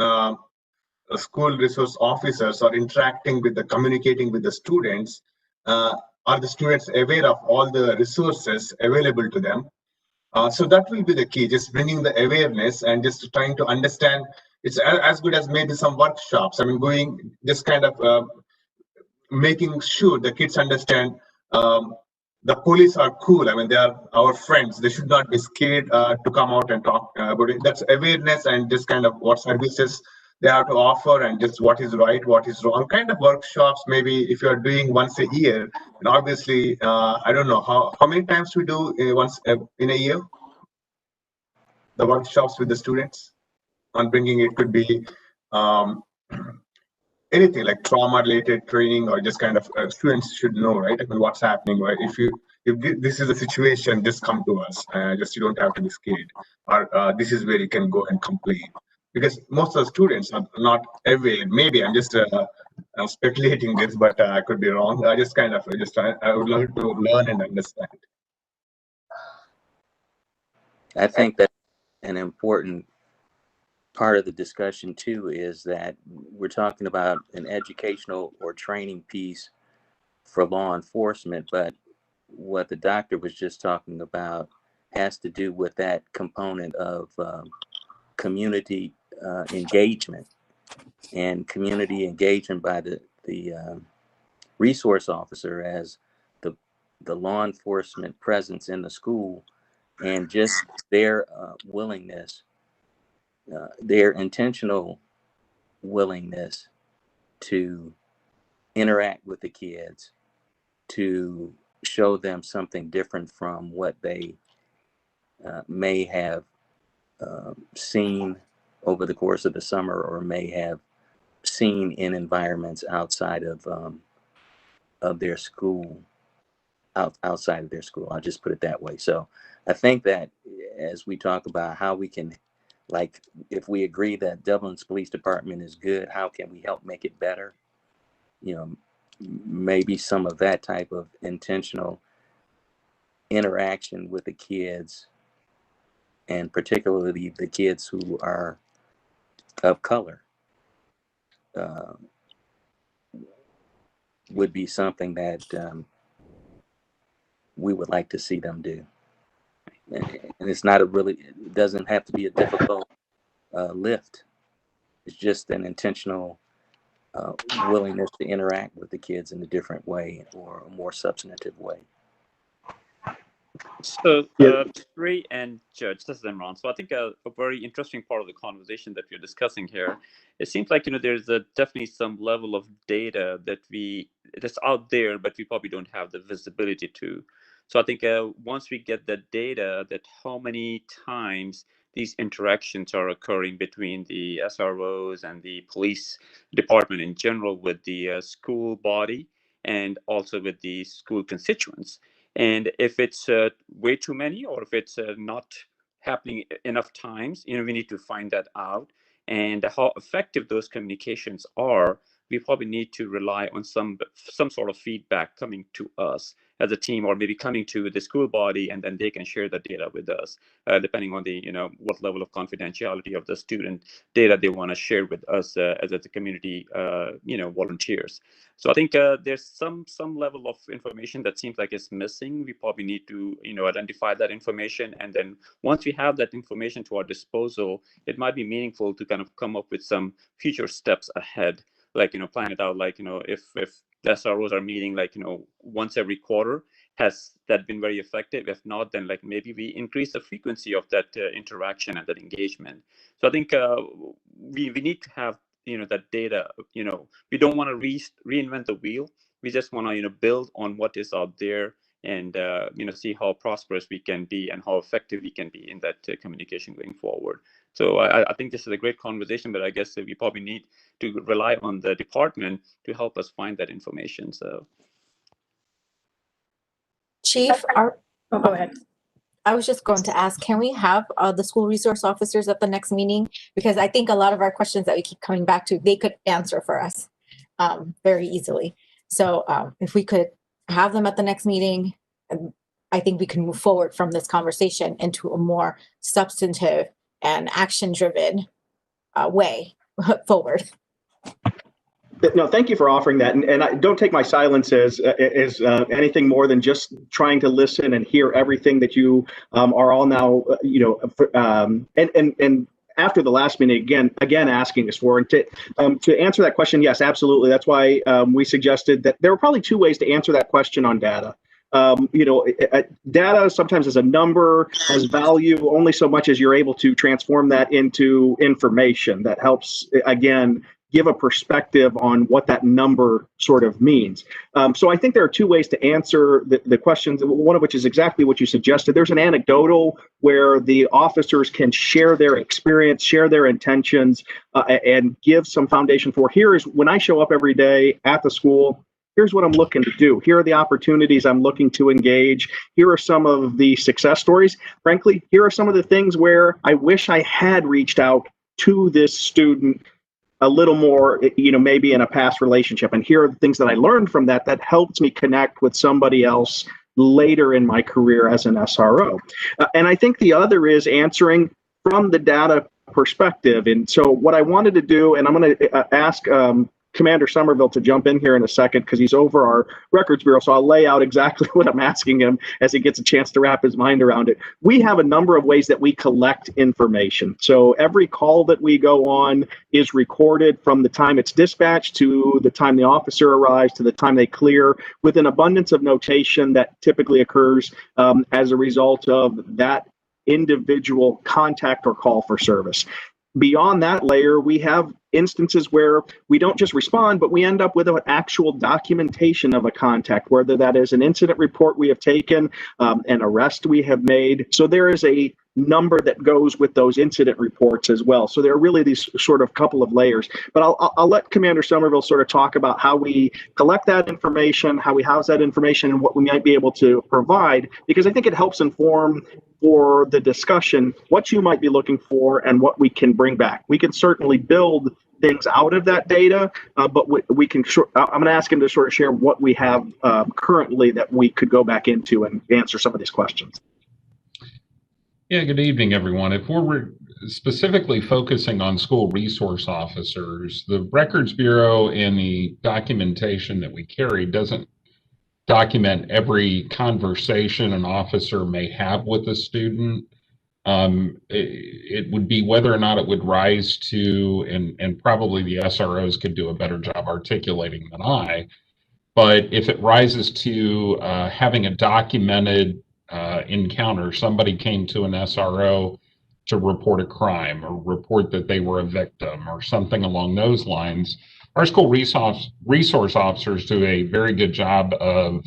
school resource officers are communicating with the students? Are the students aware of all the resources available to them? So that will be the key, just bringing the awareness and just trying to understand. It's as good as maybe some workshops. I mean, going just kind of making sure the kids understand the police are cool. I mean, they are our friends. They should not be scared to come out and talk about it. That's awareness and just kind of what services they have to offer and just what is right, what is wrong. Kind of workshops, maybe if you are doing once a year. And obviously, I don't know how many times we do once in a year. The workshops with the students on bringing it could be anything like trauma-related training, or just kind of students should know, right? I mean, what's happening, right? If this is a situation, just come to us. Just you don't have to be scared. Or this is where you can go and complain. Because most of the students are not aware. Maybe I'm just speculating this, but I could be wrong. I just kind of I would love to learn and understand. I think that's an important part of the discussion too is that we're talking about an educational or training piece for law enforcement, but what the doctor was just talking about has to do with that component of community engagement, and community engagement by the resource officer as the law enforcement presence in the school, and just their willingness, their intentional willingness to interact with the kids, to show them something different from what they may have seen over the course of the summer, or may have seen in environments outside of their school, outside of their school. I'll just put it that way. So I think that as we talk about how we can, like, if we agree that Dublin's police department is good, how can we help make it better? You know, maybe some of that type of intentional interaction with the kids, and particularly the kids who are of color, would be something that we would like to see them do. And it's not it doesn't have to be a difficult lift. It's just an intentional willingness to interact with the kids in a different way, or a more substantive way. So, Ray and Judge, this is Imran. So I think a very interesting part of the conversation that we're discussing here, it seems like, there's definitely some level of data that's out there, but we probably don't have the visibility to. So I think once we get that data, that how many times these interactions are occurring between the SROs and the police department in general with the school body, and also with the school constituents. And if it's way too many, or if it's not happening enough times, we need to find that out. And how effective those communications are, we probably need to rely on some sort of feedback coming to us as a team, or maybe coming to the school body, and then they can share the data with us, depending on the what level of confidentiality of the student data they want to share with us as a community volunteers. So I think there's some level of information that seems like it's missing. We probably need to identify that information, and then once we have that information to our disposal, it might be meaningful to kind of come up with some future steps ahead, like plan it out, like if the SROs are meeting like once every quarter, has that been very effective? If not, then like maybe we increase the frequency of that interaction and that engagement. So I think we need to have that data. We don't want to reinvent the wheel. We just want to build on what is out there, and see how prosperous we can be and how effective we can be in that communication going forward. So I think this is a great conversation, but I guess we probably need to rely on the department to help us find that information. So, Chief, go ahead. I was just going to ask, can we have the school resource officers at the next meeting? Because I think a lot of our questions that we keep coming back to, they could answer for us very easily. So if we could have them at the next meeting, I think we can move forward from this conversation into a more substantive and action-driven way forward. No, thank you for offering that, and I don't take my silence as anything more than just trying to listen and hear everything that you are all now, and after the last meeting, again asking us for. And to answer that question, yes, absolutely. That's why we suggested that there were probably two ways to answer that question on data. Data sometimes is a number, has value only so much as you're able to transform that into information that helps, again, give a perspective on what that number sort of means. So I think there are two ways to answer the questions, one of which is exactly what you suggested. There's an anecdotal where the officers can share their experience, share their intentions, and give some foundation for, here is when I show up every day at the school, here's what I'm looking to do. Here are the opportunities I'm looking to engage. Here are some of the success stories. Frankly, here are some of the things where I wish I had reached out to this student a little more, maybe in a past relationship. And here are the things that I learned from that helps me connect with somebody else later in my career as an SRO. And I think the other is answering from the data perspective. And so what I wanted to do, and I'm going to ask Commander Somerville to jump in here in a second because he's over our Records Bureau. So I'll lay out exactly what I'm asking him as he gets a chance to wrap his mind around it. We have a number of ways that we collect information. So every call that we go on is recorded from the time it's dispatched to the time the officer arrives to the time they clear, with an abundance of notation that typically occurs as a result of that individual contact or call for service. Beyond that layer, we have instances where we don't just respond, but we end up with an actual documentation of a contact, whether that is an incident report we have taken, an arrest we have made. So there is a number that goes with those incident reports as well. So there are really these sort of couple of layers. But I'll let Commander Somerville sort of talk about how we collect that information, how we house that information, and what we might be able to provide, because I think it helps inform for the discussion what you might be looking for and what we can bring back. We can certainly build things out of that data, but we can. I'm going to ask him to sort of share what we have currently that we could go back into and answer some of these questions. Yeah, good evening, everyone. If we're specifically focusing on school resource officers, the Records Bureau and the documentation that we carry doesn't document every conversation an officer may have with a student. It would be whether or not it would rise to, and probably the SROs could do a better job articulating than I, but if it rises to having a documented encounter, somebody came to an SRO to report a crime or report that they were a victim or something along those lines, our school resource officers do a very good job of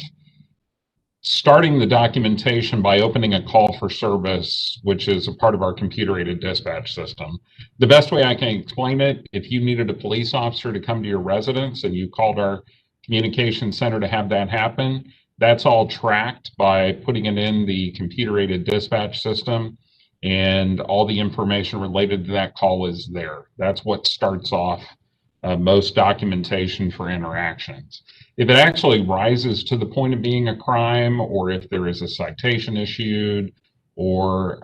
starting the documentation by opening a call for service, which is a part of our computer-aided dispatch system. The best way I can explain it, if you needed a police officer to come to your residence and you called our communication center to have that happen, that's all tracked by putting it in the computer-aided dispatch system, and all the information related to that call is there. That's what starts off most documentation for interactions. If it actually rises to the point of being a crime, or if there is a citation issued, or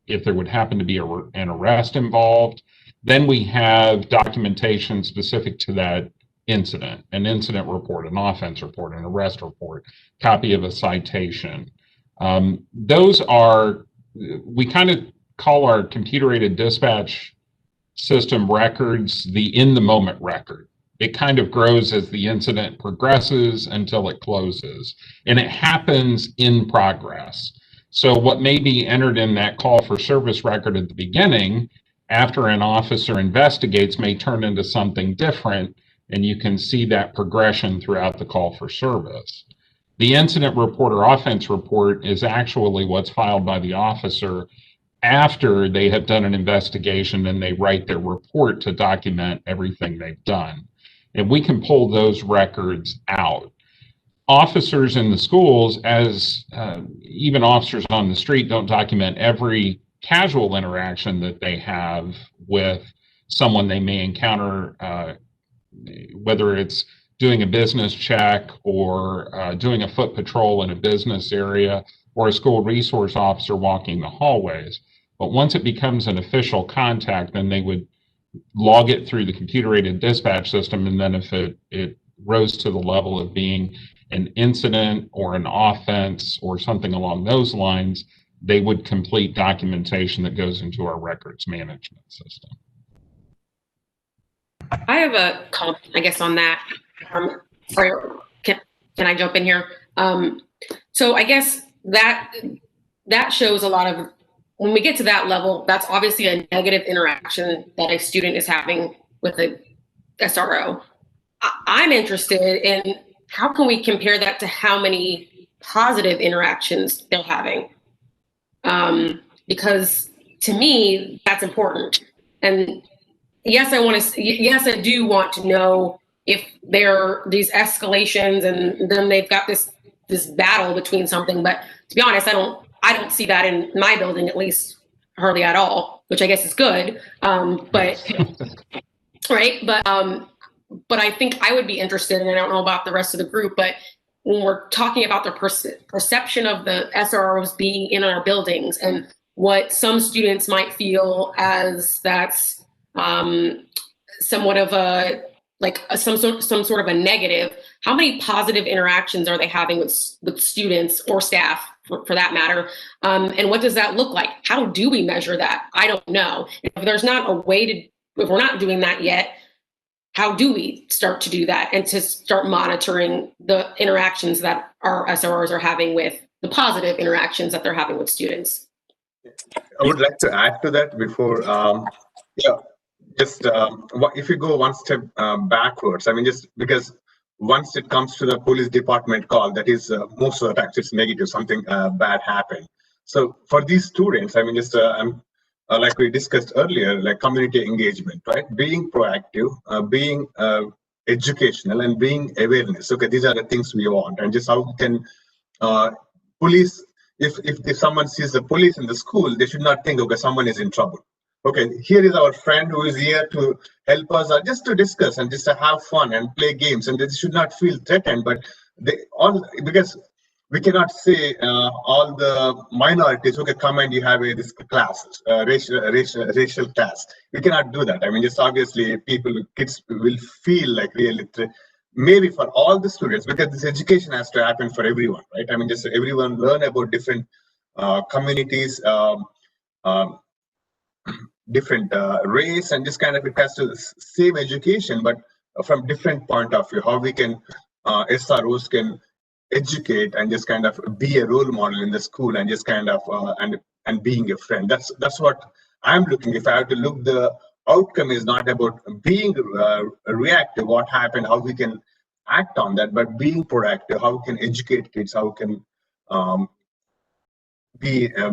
if there would happen to be an arrest involved, then we have documentation specific to that incident, an incident report, an offense report, an arrest report, copy of a citation. Those are, we kind of call our computer-aided dispatch system records the in-the-moment record. It kind of grows as the incident progresses until it closes, and it happens in progress. So what may be entered in that call for service record at the beginning, after an officer investigates, may turn into something different, and you can see that progression throughout the call for service. The incident report or offense report is actually what's filed by the officer after they have done an investigation, and they write their report to document everything they've done. And we can pull those records out. Officers in the schools, as even officers on the street, don't document every casual interaction that they have with someone they may encounter, whether it's doing a business check or doing a foot patrol in a business area, or a school resource officer walking the hallways. But once it becomes an official contact, then they would log it through the computer-aided dispatch system, and then if it rose to the level of being an incident or an offense or something along those lines, they would complete documentation that goes into our records management system. I have a comment, I guess, on that. Or can I jump in here? So I guess that shows a lot of, when we get to that level, that's obviously a negative interaction that a student is having with a SRO. I'm interested in how can we compare that to how many positive interactions they're having? Because to me, that's important. And yes, I do want to know if there are these escalations and then they've got this battle between something. But to be honest, I don't see that in my building, at least hardly at all, which I guess is good. But right. But I think I would be interested, and I don't know about the rest of the group, but when we're talking about the perception of the SROs being in our buildings and what some students might feel as that's somewhat of a some sort of a negative, how many positive interactions are they having with students or staff for that matter? And what does that look like? How do we measure that? I don't know. If there's not a way to, if we're not doing that yet, how do we start to do that and to start monitoring the interactions that our SROs are having with the positive interactions that they're having with students? I would like to add to that before, if you go one step backwards, I mean, just because once it comes to the police department call, that is most of the times it's negative, something bad happened. So for these students, I mean, just like we discussed earlier, like community engagement, right? Being proactive, being educational, and being awareness. Okay, these are the things we want, and just how we can police. If someone sees the police in the school, they should not think, okay, someone is in trouble. Okay, here is our friend who is here to help us, or just to discuss and just to have fun and play games, and they should not feel threatened. But because we cannot say all the minorities, okay, come and you have this class, racial class. We cannot do that. I mean, just obviously kids will feel like really maybe for all the students, because this education has to happen for everyone, right? I mean, just everyone learn about different communities, different race, and just kind of it has to same education, but from different point of view, how we can SROs can educate and just kind of be a role model in the school, and just kind of and being a friend. That's what I'm looking. If I have to look, the outcome is not about being reactive, what happened, how we can act on that, but being proactive, how we can educate kids, how we can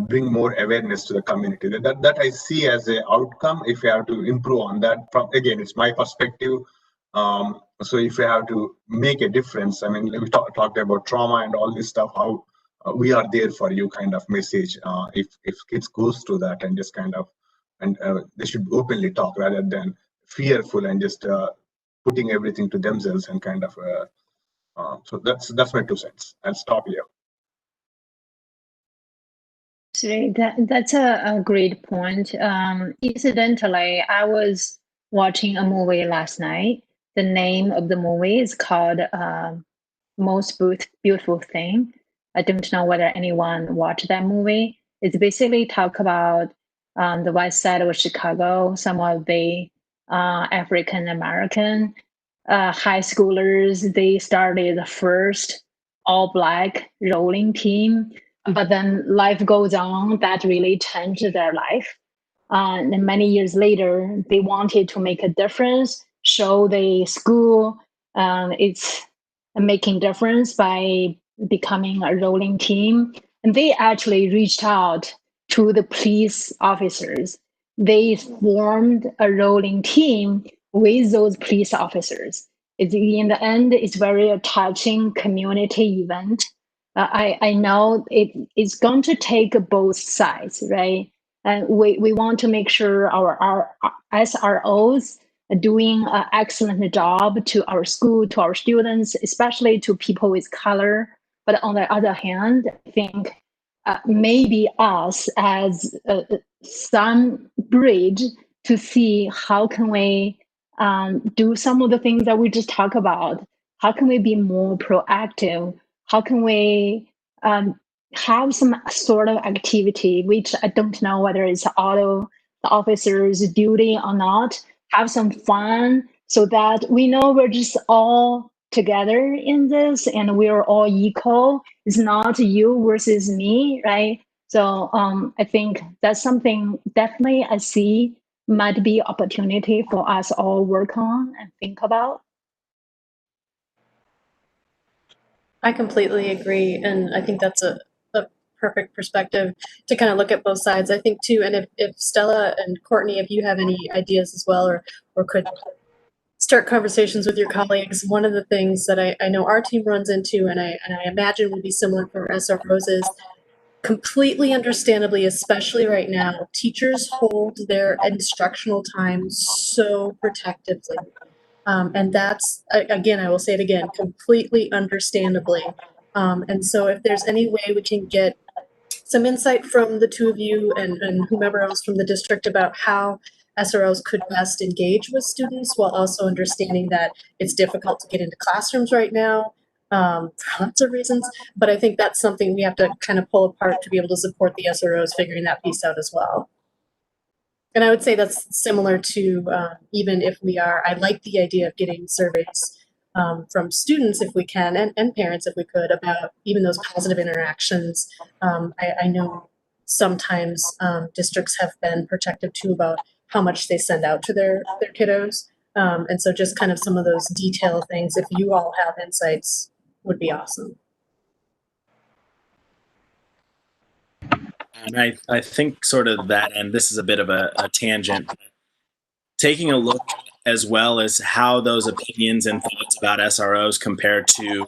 bring more awareness to the community. That I see as an outcome. If you have to improve on that, again, it's my perspective. So if you have to make a difference, I mean, we talked about trauma and all this stuff, how we are there for you kind of message. If kids goes through that, and just kind of, and they should openly talk rather than fearful and just putting everything to themselves and kind of. So that's my 2 cents. I'll stop here. That's a great point. Incidentally, I was watching a movie last night. The name of the movie is called Most Beautiful Thing. I don't know whether anyone watched that movie. It's basically talk about the west side of Chicago, some of the African American high schoolers. They started the first all black rolling team, but then life goes on. That really changed their life. And many years later, they wanted to make a difference, show the school it's making difference by becoming a rolling team. And they actually reached out to the police officers. They formed a rolling team with those police officers. In the end, it's very touching community event. I know it's going to take both sides, right? And we want to make sure our SROs are doing an excellent job to our school, to our students, especially to people with color. But on the other hand, I think maybe us as some bridge to see how can we do some of the things that we just talked about. How can we be more proactive? How can we have some sort of activity, which I don't know whether it's all the officers' duty or not, have some fun so that we know we're just all together in this and we're all equal. It's not you versus me, right? So I think that's something definitely I see might be opportunity for us all work on and think about. I completely agree, and I think that's a perfect perspective to kind of look at both sides. I think too, and if Stella and Courtney, if you have any ideas as well, or could start conversations with your colleagues, one of the things that I know our team runs into, and I imagine would be similar for SROs, is completely understandably, especially right now, teachers hold their instructional time so protectively. And that's, again, I will say it again, completely understandably. And so if there's any way we can get some insight from the two of you and whomever else from the district about how SROs could best engage with students while also understanding that it's difficult to get into classrooms right now for lots of reasons. But I think that's something we have to kind of pull apart to be able to support the SROs figuring that piece out as well. And I would say that's similar to even if we are, I like the idea of getting surveys from students if we can, and parents if we could, about even those positive interactions. I know sometimes districts have been protective too about how much they send out to their kiddos. And so just kind of some of those detail things, if you all have insights, would be awesome. And I think sort of that, and this is a bit of a tangent, taking a look as well as how those opinions and thoughts about SROs compare to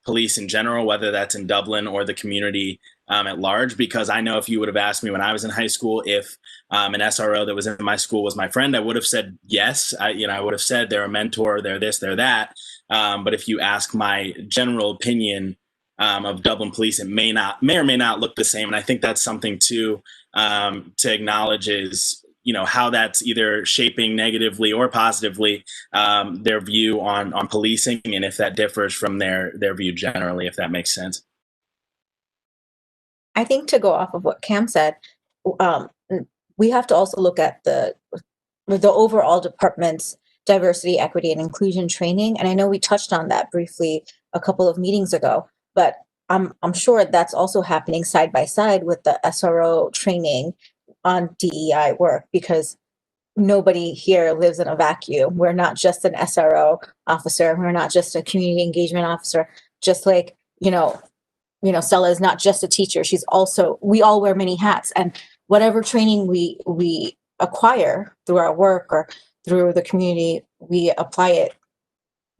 police in general, whether that's in Dublin or the community at large. Because I know if you would have asked me when I was in high school if an SRO that was in my school was my friend, I would have said yes. I would have said they're a mentor, they're this, they're that. But if you ask my general opinion of Dublin police, it may or may not look the same. And I think that's something to acknowledge is, how that's either shaping negatively or positively their view on policing, and if that differs from their view generally, if that makes sense. I think to go off of what Cam said, we have to also look at the overall department's diversity, equity, and inclusion training. And I know we touched on that briefly a couple of meetings ago, but I'm sure that's also happening side by side with the SRO training on DEI work, because nobody here lives in a vacuum. We're not just an SRO officer. We're not just a community engagement officer. Just like, Stella is not just a teacher. We all wear many hats, and whatever training we acquire through our work or through the community, we apply it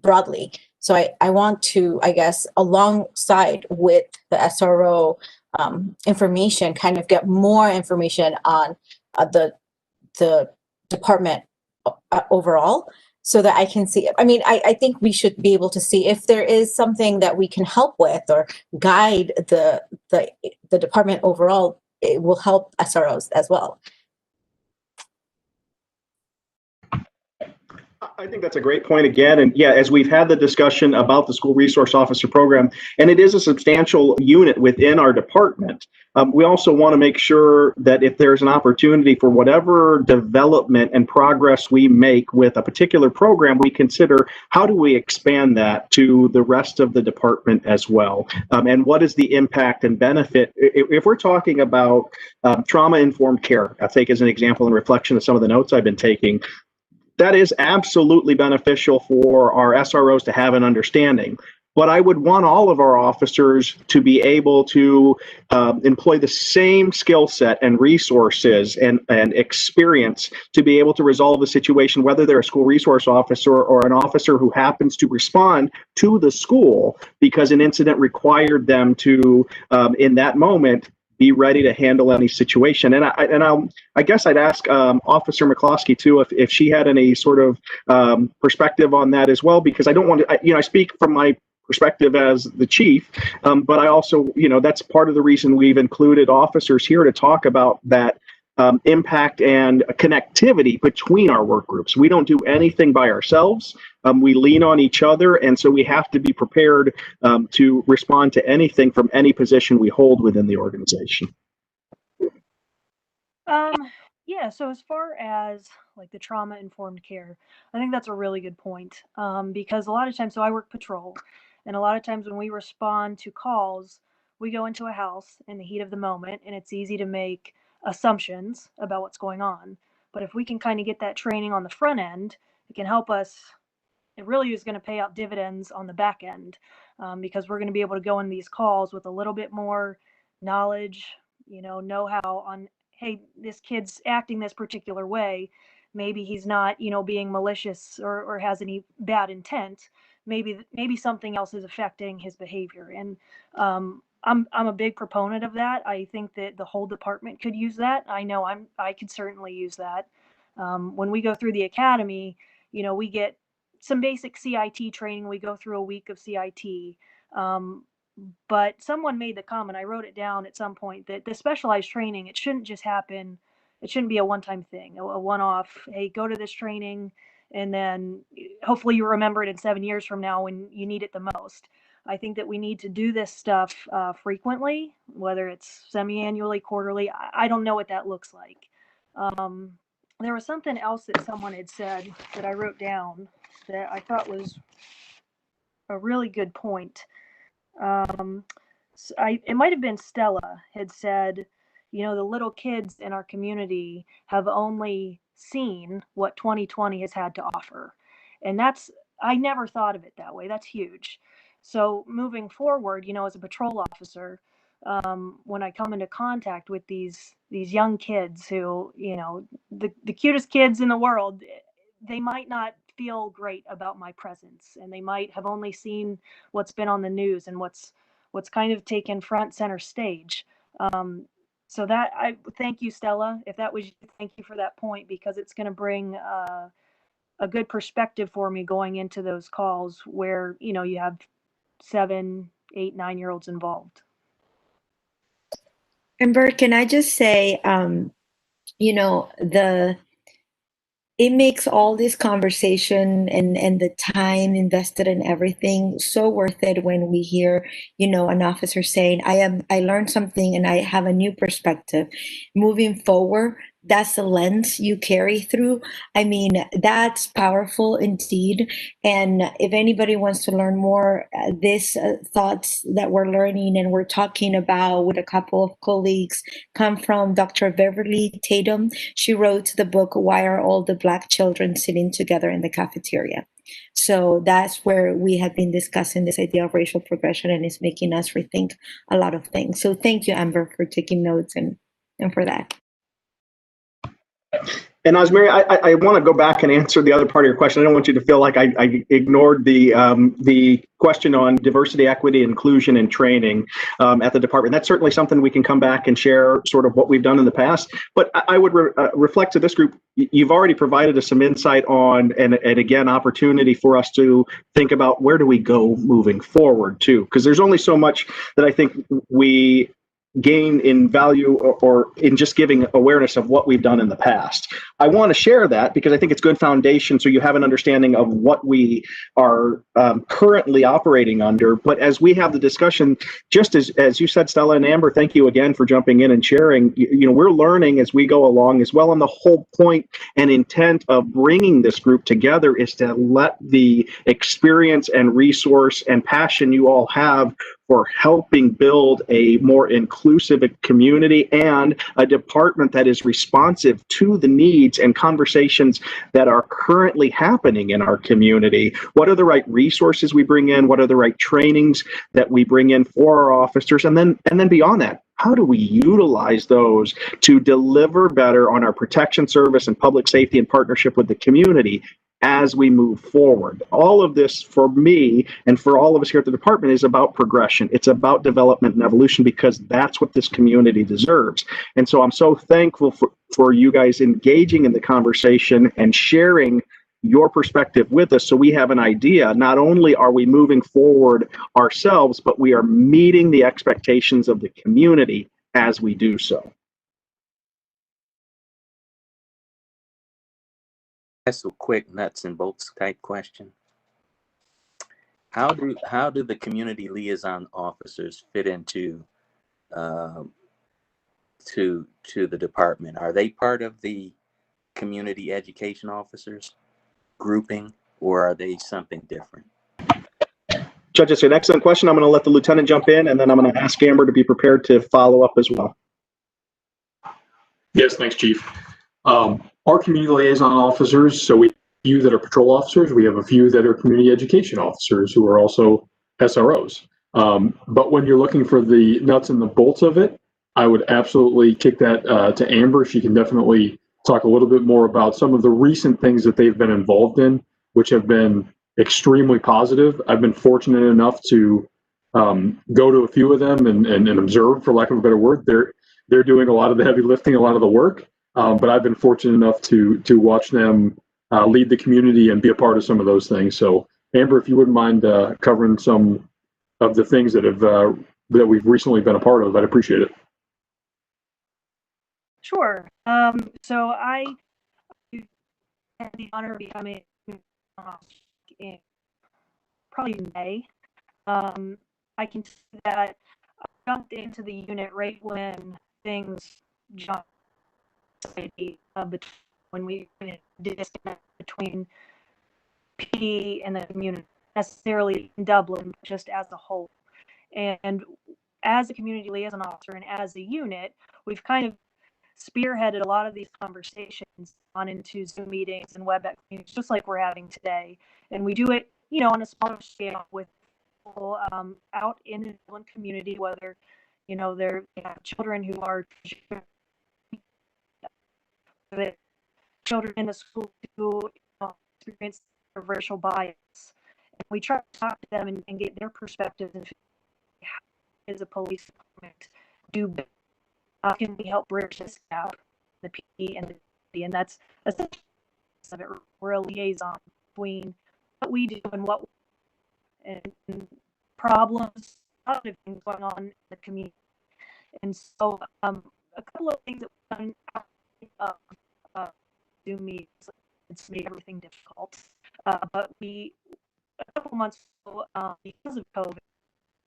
broadly. So I want to, I guess, alongside with the SRO information, kind of get more information on the department overall, so that I can see. I mean, I think we should be able to see if there is something that we can help with or guide the department overall. It will help SROs as well. I think that's a great point again. And yeah, as we've had the discussion about the school resource officer program, and it is a substantial unit within our department, we also want to make sure that if there's an opportunity for whatever development and progress we make with a particular program, we consider how do we expand that to the rest of the department as well. And what is the impact and benefit? If we're talking about trauma-informed care, I'll take as an example and reflection of some of the notes I've been taking, that is absolutely beneficial for our SROs to have an understanding. But I would want all of our officers to be able to employ the same skill set and resources and experience to be able to resolve a situation, whether they're a school resource officer or an officer who happens to respond to the school because an incident required them to, in that moment, be ready to handle any situation. And I guess I'd ask Officer McCloskey too if she had any sort of perspective on that as well, because I don't want to, I speak from my perspective as the chief, but I also, that's part of the reason we've included officers here to talk about that impact and connectivity between our work groups. We don't do anything by ourselves. We lean on each other, and so we have to be prepared to respond to anything from any position we hold within the organization. Yeah, so as far as like the trauma-informed care, I think that's a really good point, because a lot of times, so I work patrol, and a lot of times when we respond to calls, we go into a house in the heat of the moment, and it's easy to make assumptions about what's going on. But if we can kind of get that training on the front end, it can help us. It really is going to pay out dividends on the back end, because we're going to be able to go in these calls with a little bit more knowledge, know-how on, hey, this kid's acting this particular way. Maybe he's not, being malicious or has any bad intent. Maybe something else is affecting his behavior. And I'm a big proponent of that. I think that the whole department could use that. I know I could certainly use that. When we go through the academy, we get some basic CIT training. We go through a week of CIT. But someone made the comment, I wrote it down at some point, that the specialized training, it shouldn't just happen. It shouldn't be a one-time thing, a one-off, hey, go to this training, and then hopefully you remember it in 7 years from now when you need it the most. I think that we need to do this stuff frequently, whether it's semi-annually, quarterly. I don't know what that looks like. There was something else that someone had said that I wrote down that I thought was a really good point. It might have been Stella had said, you know, the little kids in our community have only seen what 2020 has had to offer. And I never thought of it that way. That's huge. So moving forward, you know, as a patrol officer, when I come into contact with these young kids who, you know, the cutest kids in the world, they might not feel great about my presence, and they might have only seen what's been on the news and what's kind of taken front center stage. So that I thank you, Stella. If that was you, thank you for that point, because it's going to bring a good perspective for me going into those calls where, you know, you have 7, 8, 9-year-olds involved. And Bert, can I just say, you know, it makes all this conversation and the time invested in everything so worth it when we hear, you know, an officer saying, I learned something and I have a new perspective. Moving forward, that's the lens you carry through. I mean, that's powerful indeed. And if anybody wants to learn more, these thoughts that we're learning and we're talking about with a couple of colleagues come from Dr. Beverly Tatum. She wrote the book, Why Are All the Black Children Sitting Together in the Cafeteria? So that's where we have been discussing this idea of racial progression, and it's making us rethink a lot of things. So thank you, Amber, for taking notes and for that. And Osmary, I want to go back and answer the other part of your question. I don't want you to feel like I ignored the question on diversity, equity, inclusion, and training at the department. That's certainly something we can come back and share sort of what we've done in the past. But I would reflect to this group, you've already provided us some insight on, and again, opportunity for us to think about where do we go moving forward too, because there's only so much that I think we gain in value or in just giving awareness of what we've done in the past. I want to share that because I think it's good foundation so you have an understanding of what we are currently operating under. But as we have the discussion, just as you said, Stella and Amber, thank you again for jumping in and sharing. You know, we're learning as we go along as well. And the whole point and intent of bringing this group together is to let the experience and resource and passion you all have for helping build a more inclusive community and a department that is responsive to the needs and conversations that are currently happening in our community. What are the right resources we bring in? What are the right trainings that we bring in for our officers? And then beyond that, how do we utilize those to deliver better on our protection service and public safety in partnership with the community as we move forward? All of this for me and for all of us here at the department is about progression. It's about development and evolution because that's what this community deserves. And so I'm so thankful for you guys engaging in the conversation and sharing your perspective with us so we have an idea. Not only are we moving forward ourselves, but we are meeting the expectations of the community as we do so. That's a quick nuts and bolts type question. How do the community liaison officers fit into to the department? Are they part of the community education officers grouping, or are they something different? Judge, it's an excellent question. I'm going to let the lieutenant jump in, and then I'm going to ask Amber to be prepared to follow up as well. Yes, thanks, Chief. Our community liaison officers, so we have a few that are patrol officers. We have a few that are community education officers who are also SROs. But when you're looking for the nuts and the bolts of it, I would absolutely kick that to Amber. She can definitely talk a little bit more about some of the recent things that they've been involved in, which have been extremely positive. I've been fortunate enough to go to a few of them and observe, for lack of a better word. They're doing a lot of the heavy lifting, a lot of the work. But I've been fortunate enough to watch them lead the community and be a part of some of those things. So, Amber, if you wouldn't mind covering some of the things that we've recently been a part of. I'd appreciate it. Sure. So I had the honor of becoming in probably May. I can see that I jumped into the unit right when things jumped when we disconnect between PD and the community, necessarily in Dublin, just as a whole. And as a community liaison officer and as a unit, we've kind of spearheaded a lot of these conversations on into Zoom meetings and WebEx meetings, just like we're having today. And we do it, on a smaller scale with people out in the Dublin community, whether, they have children who are children in the school who experience racial bias. And we try to talk to them and get their perspectives and how as a police department do how can we help bridge this gap, the PD and the PD, and that's essentially of it. We're a liaison between what we do and what and problems, other things going on in the community. And so a couple of things that we've done Zoom meetings, it's made everything difficult. But a couple months ago, because of COVID,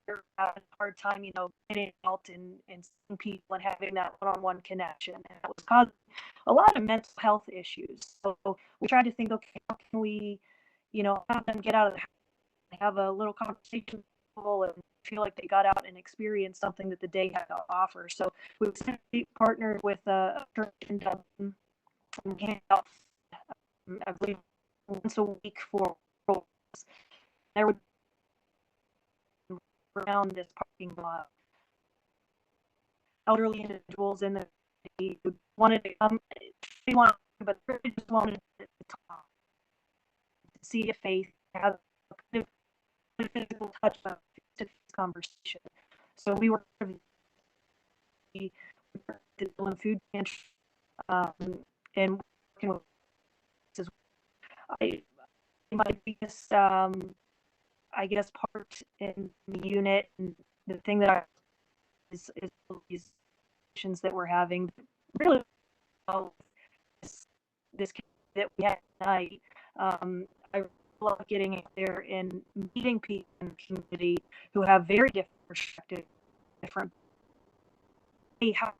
we're having a hard time, getting out and seeing people and having that one-on-one connection. And it was causing a lot of mental health issues. So we tried to think, okay, how can we, have them get out of the house, have a little conversation and feel like they got out and experienced something that the day had to offer. So we partnered with a church in Dublin and came out, I believe, once a week for roles. There would around this parking lot, elderly individuals in the city who wanted to come, they wanted, but they just wanted to talk, to see a face, have a physical touch, a face-to-face conversation. So we were the Dublin food pantry, and working with my biggest I guess part in the unit and the thing that is these conversations that we're having really this that we had tonight. I love getting out there and meeting people in the community who have very different perspectives, different. There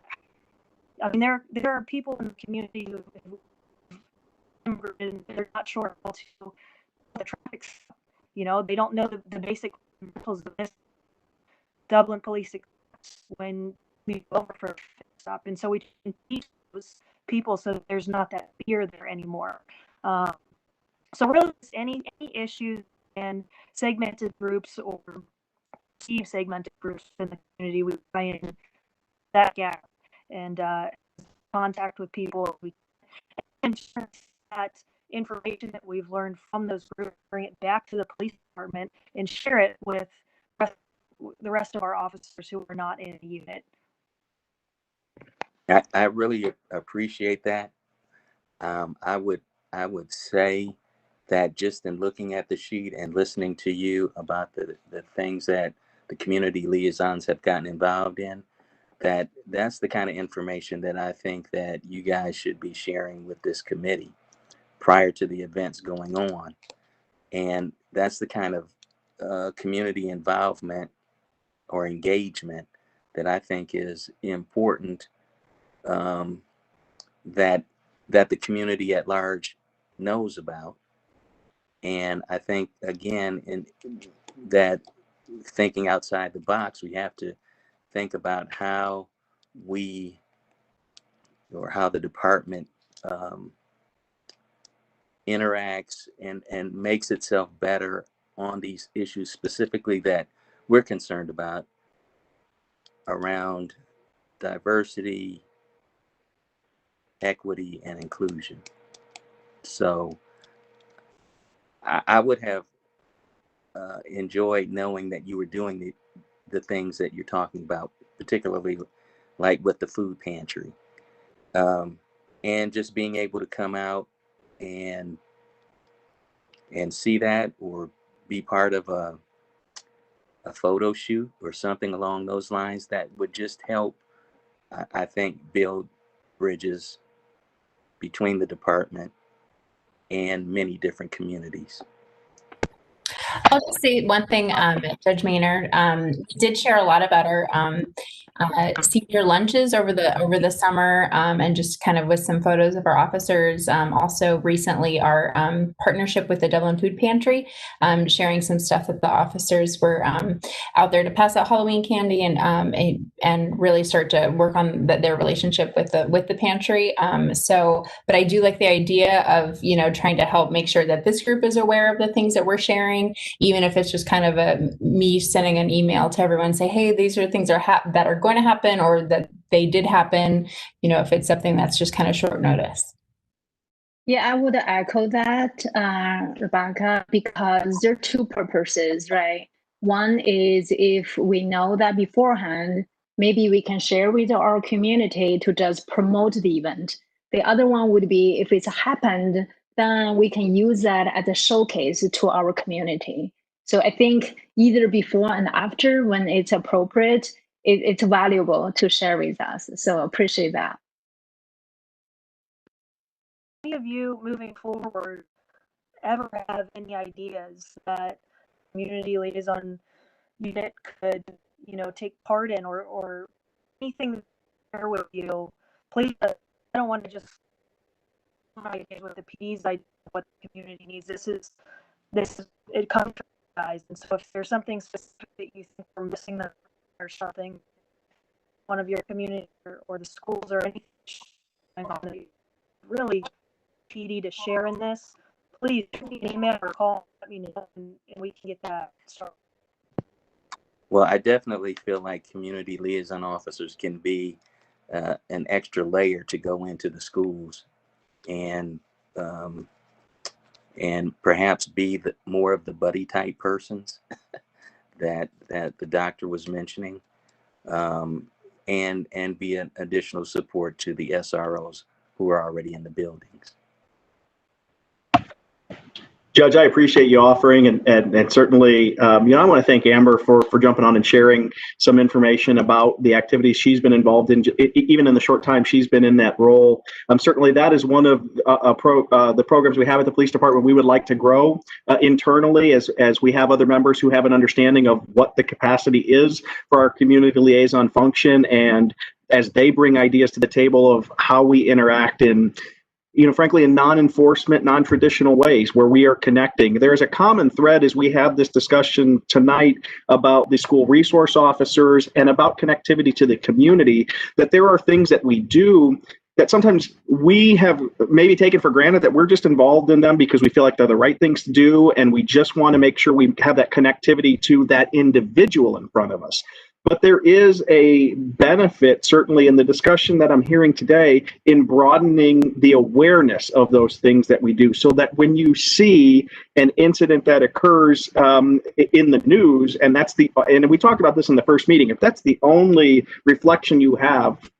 are people in the community who and they're not sure how to the traffic. They don't know the basic principles of this Dublin police when we go over for a stop, and so we can teach those people so that there's not that fear there anymore. So really, any issues and segmented groups or segmented groups in the community, we try and that gap and contact with people. We and share that information that we've learned from those groups, bring it back to the police department, and share it with the rest of our officers who are not in a unit. I really appreciate that. I would say that just in looking at the sheet and listening to you about the things that the community liaisons have gotten involved in, that's the kind of information that I think that you guys should be sharing with this committee prior to the events going on. And that's the kind of community involvement or engagement that I think is important, that the community at large knows about. And I think, again, in that thinking outside the box, we have to think about how we or how the department interacts and makes itself better on these issues specifically that we're concerned about around diversity, equity, and inclusion. So I would have enjoyed knowing that you were doing the things that you're talking about, particularly like with the food pantry, and just being able to come out and see that or be part of a photo shoot or something along those lines that would just help, I think, build bridges between the department and many different communities. I'll just say one thing, Judge Maynard did share a lot about our senior lunches over the summer, and just kind of with some photos of our officers. Also recently, our partnership with the Dublin Food Pantry, sharing some stuff that the officers were out there to pass out Halloween candy and really start to work on their relationship with the pantry. But I do like the idea of trying to help make sure that this group is aware of the things that we're sharing, even if it's just kind of me sending an email to everyone, say, hey, these are things that are going to happen, or that they did happen, if it's something that's just kind of short notice. Yeah, I would echo that, Rebecca, because there are two purposes, right? One is if we know that beforehand, maybe we can share with our community to just promote the event. The other one would be if it's happened, then we can use that as a showcase to our community. So I think either before and after, when it's appropriate, it's valuable to share with us. So appreciate that. Any of you moving forward ever have any ideas that community liaison unit could, take part in, or anything there with you? Please, I don't want to just ideas with the PD's idea what the community needs. This is it comes from you guys, and so if there's something specific that you think we're missing or something, one of your community or the schools or anything really PD to share in this, please email or call, let me know, and we can get that started. Well, I definitely feel like community liaison officers can be an extra layer to go into the schools and perhaps be more of the buddy type persons that the doctor was mentioning, and be an additional support to the SROs who are already in the buildings. Judge, I appreciate you offering, and certainly, I want to thank Amber for jumping on and sharing some information about the activities she's been involved in, even in the short time she's been in that role. Certainly, that is one of the programs we have at the police department we would like to grow internally, as we have other members who have an understanding of what the capacity is for our community liaison function, and as they bring ideas to the table of how we interact in, frankly, in non-enforcement, non-traditional ways where we are connecting. There's a common thread as we have this discussion tonight about the school resource officers and about connectivity to the community, that there are things that we do that sometimes we have maybe taken for granted that we're just involved in them because we feel like they're the right things to do, and we just want to make sure we have that connectivity to that individual in front of us. But there is a benefit, certainly in the discussion that I'm hearing today, in broadening the awareness of those things that we do, so that when you see an incident that occurs in the news, and we talked about this in the first meeting, if that's the only reflection you have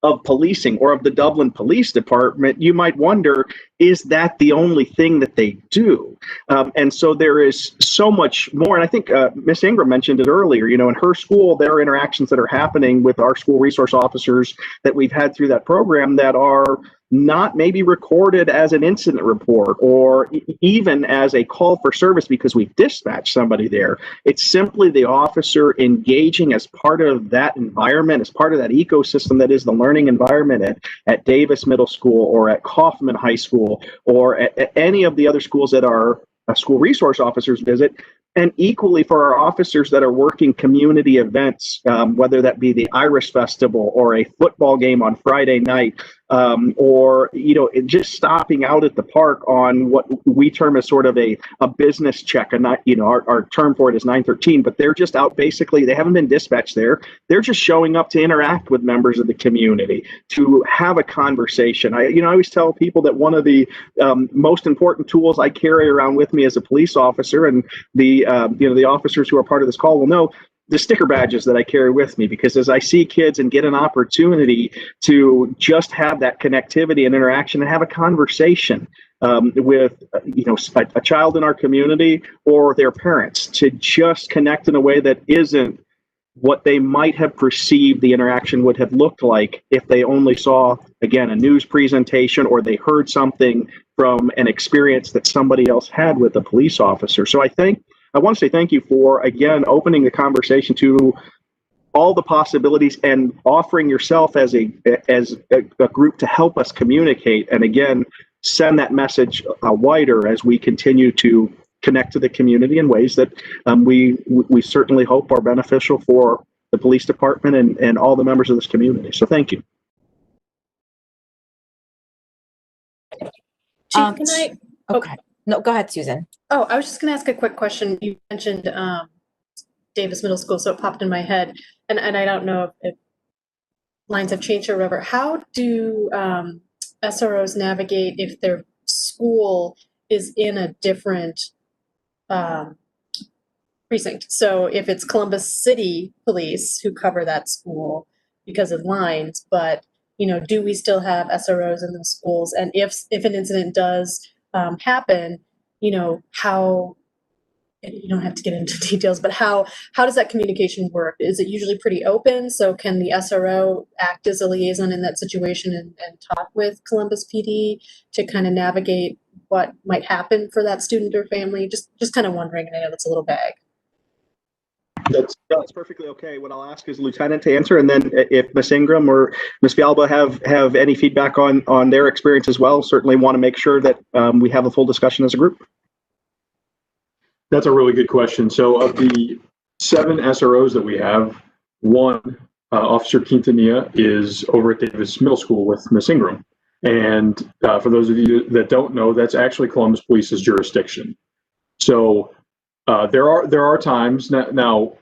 of policing or of the Dublin Police Department, you might wonder, is that the only thing that they do? And so there is so much more. And I think Ms. Ingram mentioned it earlier, in her school, there are interactions that are happening with our school resource officers that we've had through that program that are not maybe recorded as an incident report or even as a call for service because we've dispatched somebody there. It's simply the officer engaging as part of that environment, as part of that ecosystem that is the learning environment at Davis Middle School or at Kaufman High School or at any of the other schools that our school resource officers visit. And equally for our officers that are working community events, whether that be the Irish Festival or a football game on Friday night, or just stopping out at the park on what we term as sort of a business check. And not, our term for it is 913, but they're just out. Basically, they haven't been dispatched there. They're just showing up to interact with members of the community, to have a conversation. I always tell people that one of the most important tools I carry around with me as a police officer, and the officers who are part of this call will know, the sticker badges that I carry with me, because as I see kids and get an opportunity to just have that connectivity and interaction and have a conversation with a child in our community or their parents, to just connect in a way that isn't what they might have perceived the interaction would have looked like if they only saw, again, a news presentation or they heard something from an experience that somebody else had with a police officer. So I want to say thank you for, again, opening the conversation to all the possibilities and offering yourself as a group to help us communicate and, again, send that message wider as we continue to connect to the community in ways that we certainly hope are beneficial for the police department and all the members of this community. So thank you. Chief, can I? Okay. No, go ahead, Susan. Oh, I was just going to ask a quick question. You mentioned Davis Middle School, so it popped in my head, and I don't know if lines have changed or whatever. How do SROs navigate if their school is in a different precinct? So if it's Columbus City Police who cover that school because of lines, but do we still have SROs in the schools? And if an incident does happen, how, you don't have to get into details, but how does that communication work? Is it usually pretty open? So can the SRO act as a liaison in that situation and talk with Columbus PD to kind of navigate what might happen for that student or family? Just kind of wondering, and I know that's a little vague. That's perfectly okay. What I'll ask is Lieutenant to answer, and then if Ms. Ingram or Ms. Fialba have any feedback on their experience as well, certainly want to make sure that we have a full discussion as a group. That's a really good question. So of the 7 SROs that we have, one, Officer Quintanilla, is over at Davis Middle School with Ms. Ingram. And for those of you that don't know, that's actually Columbus Police's jurisdiction. So there are times now.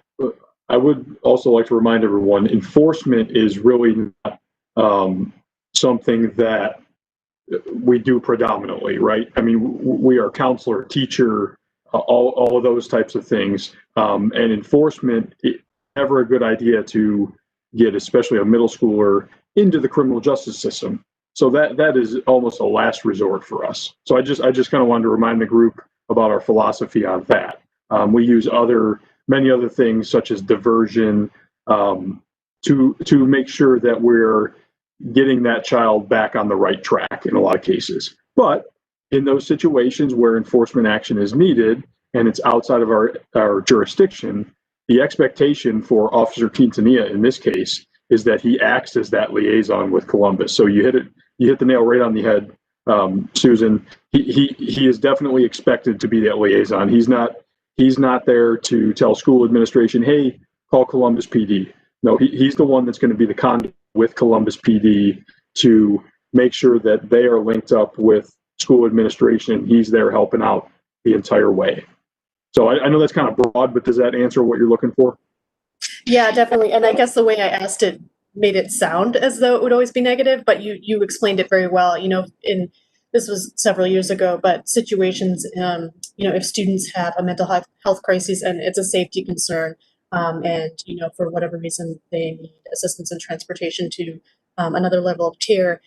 I would also like to remind everyone, enforcement is really not something that we do predominantly, right? I mean, we are counselor, teacher, all of those types of things. And enforcement, it's never a good idea to get, especially a middle schooler, into the criminal justice system. So that is almost a last resort for us. So I just kind of wanted to remind the group about our philosophy on that. We use many other things such as diversion to make sure that we're getting that child back on the right track in a lot of cases. But in those situations where enforcement action is needed and it's outside of our jurisdiction, the expectation for Officer Quintanilla in this case is that he acts as that liaison with Columbus. So you hit the nail right on the head, Susan. He is definitely expected to be that liaison. He's not there to tell school administration, hey, call Columbus PD. No, he's the one that's going to be the conduit with Columbus PD to make sure that they are linked up with school administration. He's there helping out the entire way. So I know that's kind of broad, but does that answer what you're looking for? Yeah, definitely. And I guess the way I asked it made it sound as though it would always be negative, but you explained it very well. This was several years ago, but situations, if students have a mental health crisis and it's a safety concern, and for whatever reason they need assistance in transportation to another level of care,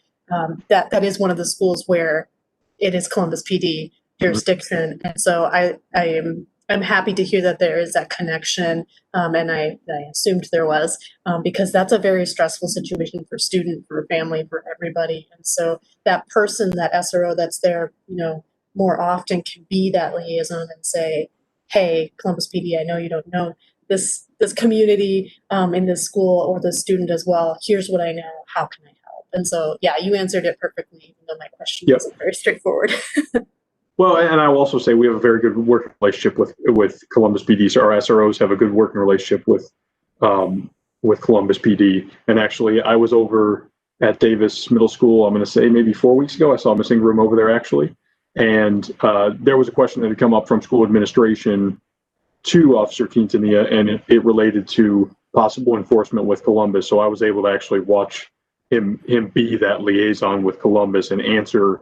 that is one of the schools where it is Columbus PD jurisdiction, and so I'm happy to hear that there is that connection, and I assumed there was, because that's a very stressful situation for student, for family, for everybody. And so that person, that SRO that's there, more often can be that liaison and say, hey, Columbus PD, I know you don't know this community in this school or the student as well. Here's what I know. How can I help? And so, yeah, you answered it perfectly, even though my question wasn't very straightforward. Well, and I will also say we have a very good working relationship with Columbus PD. So our SROs have a good working relationship with Columbus PD. And actually, I was over at Davis Middle School, I'm going to say maybe 4 weeks ago. I saw Miss Ingram over there, actually. And there was a question that had come up from school administration to Officer Quintanilla, and it related to possible enforcement with Columbus. So I was able to actually watch him be that liaison with Columbus and answer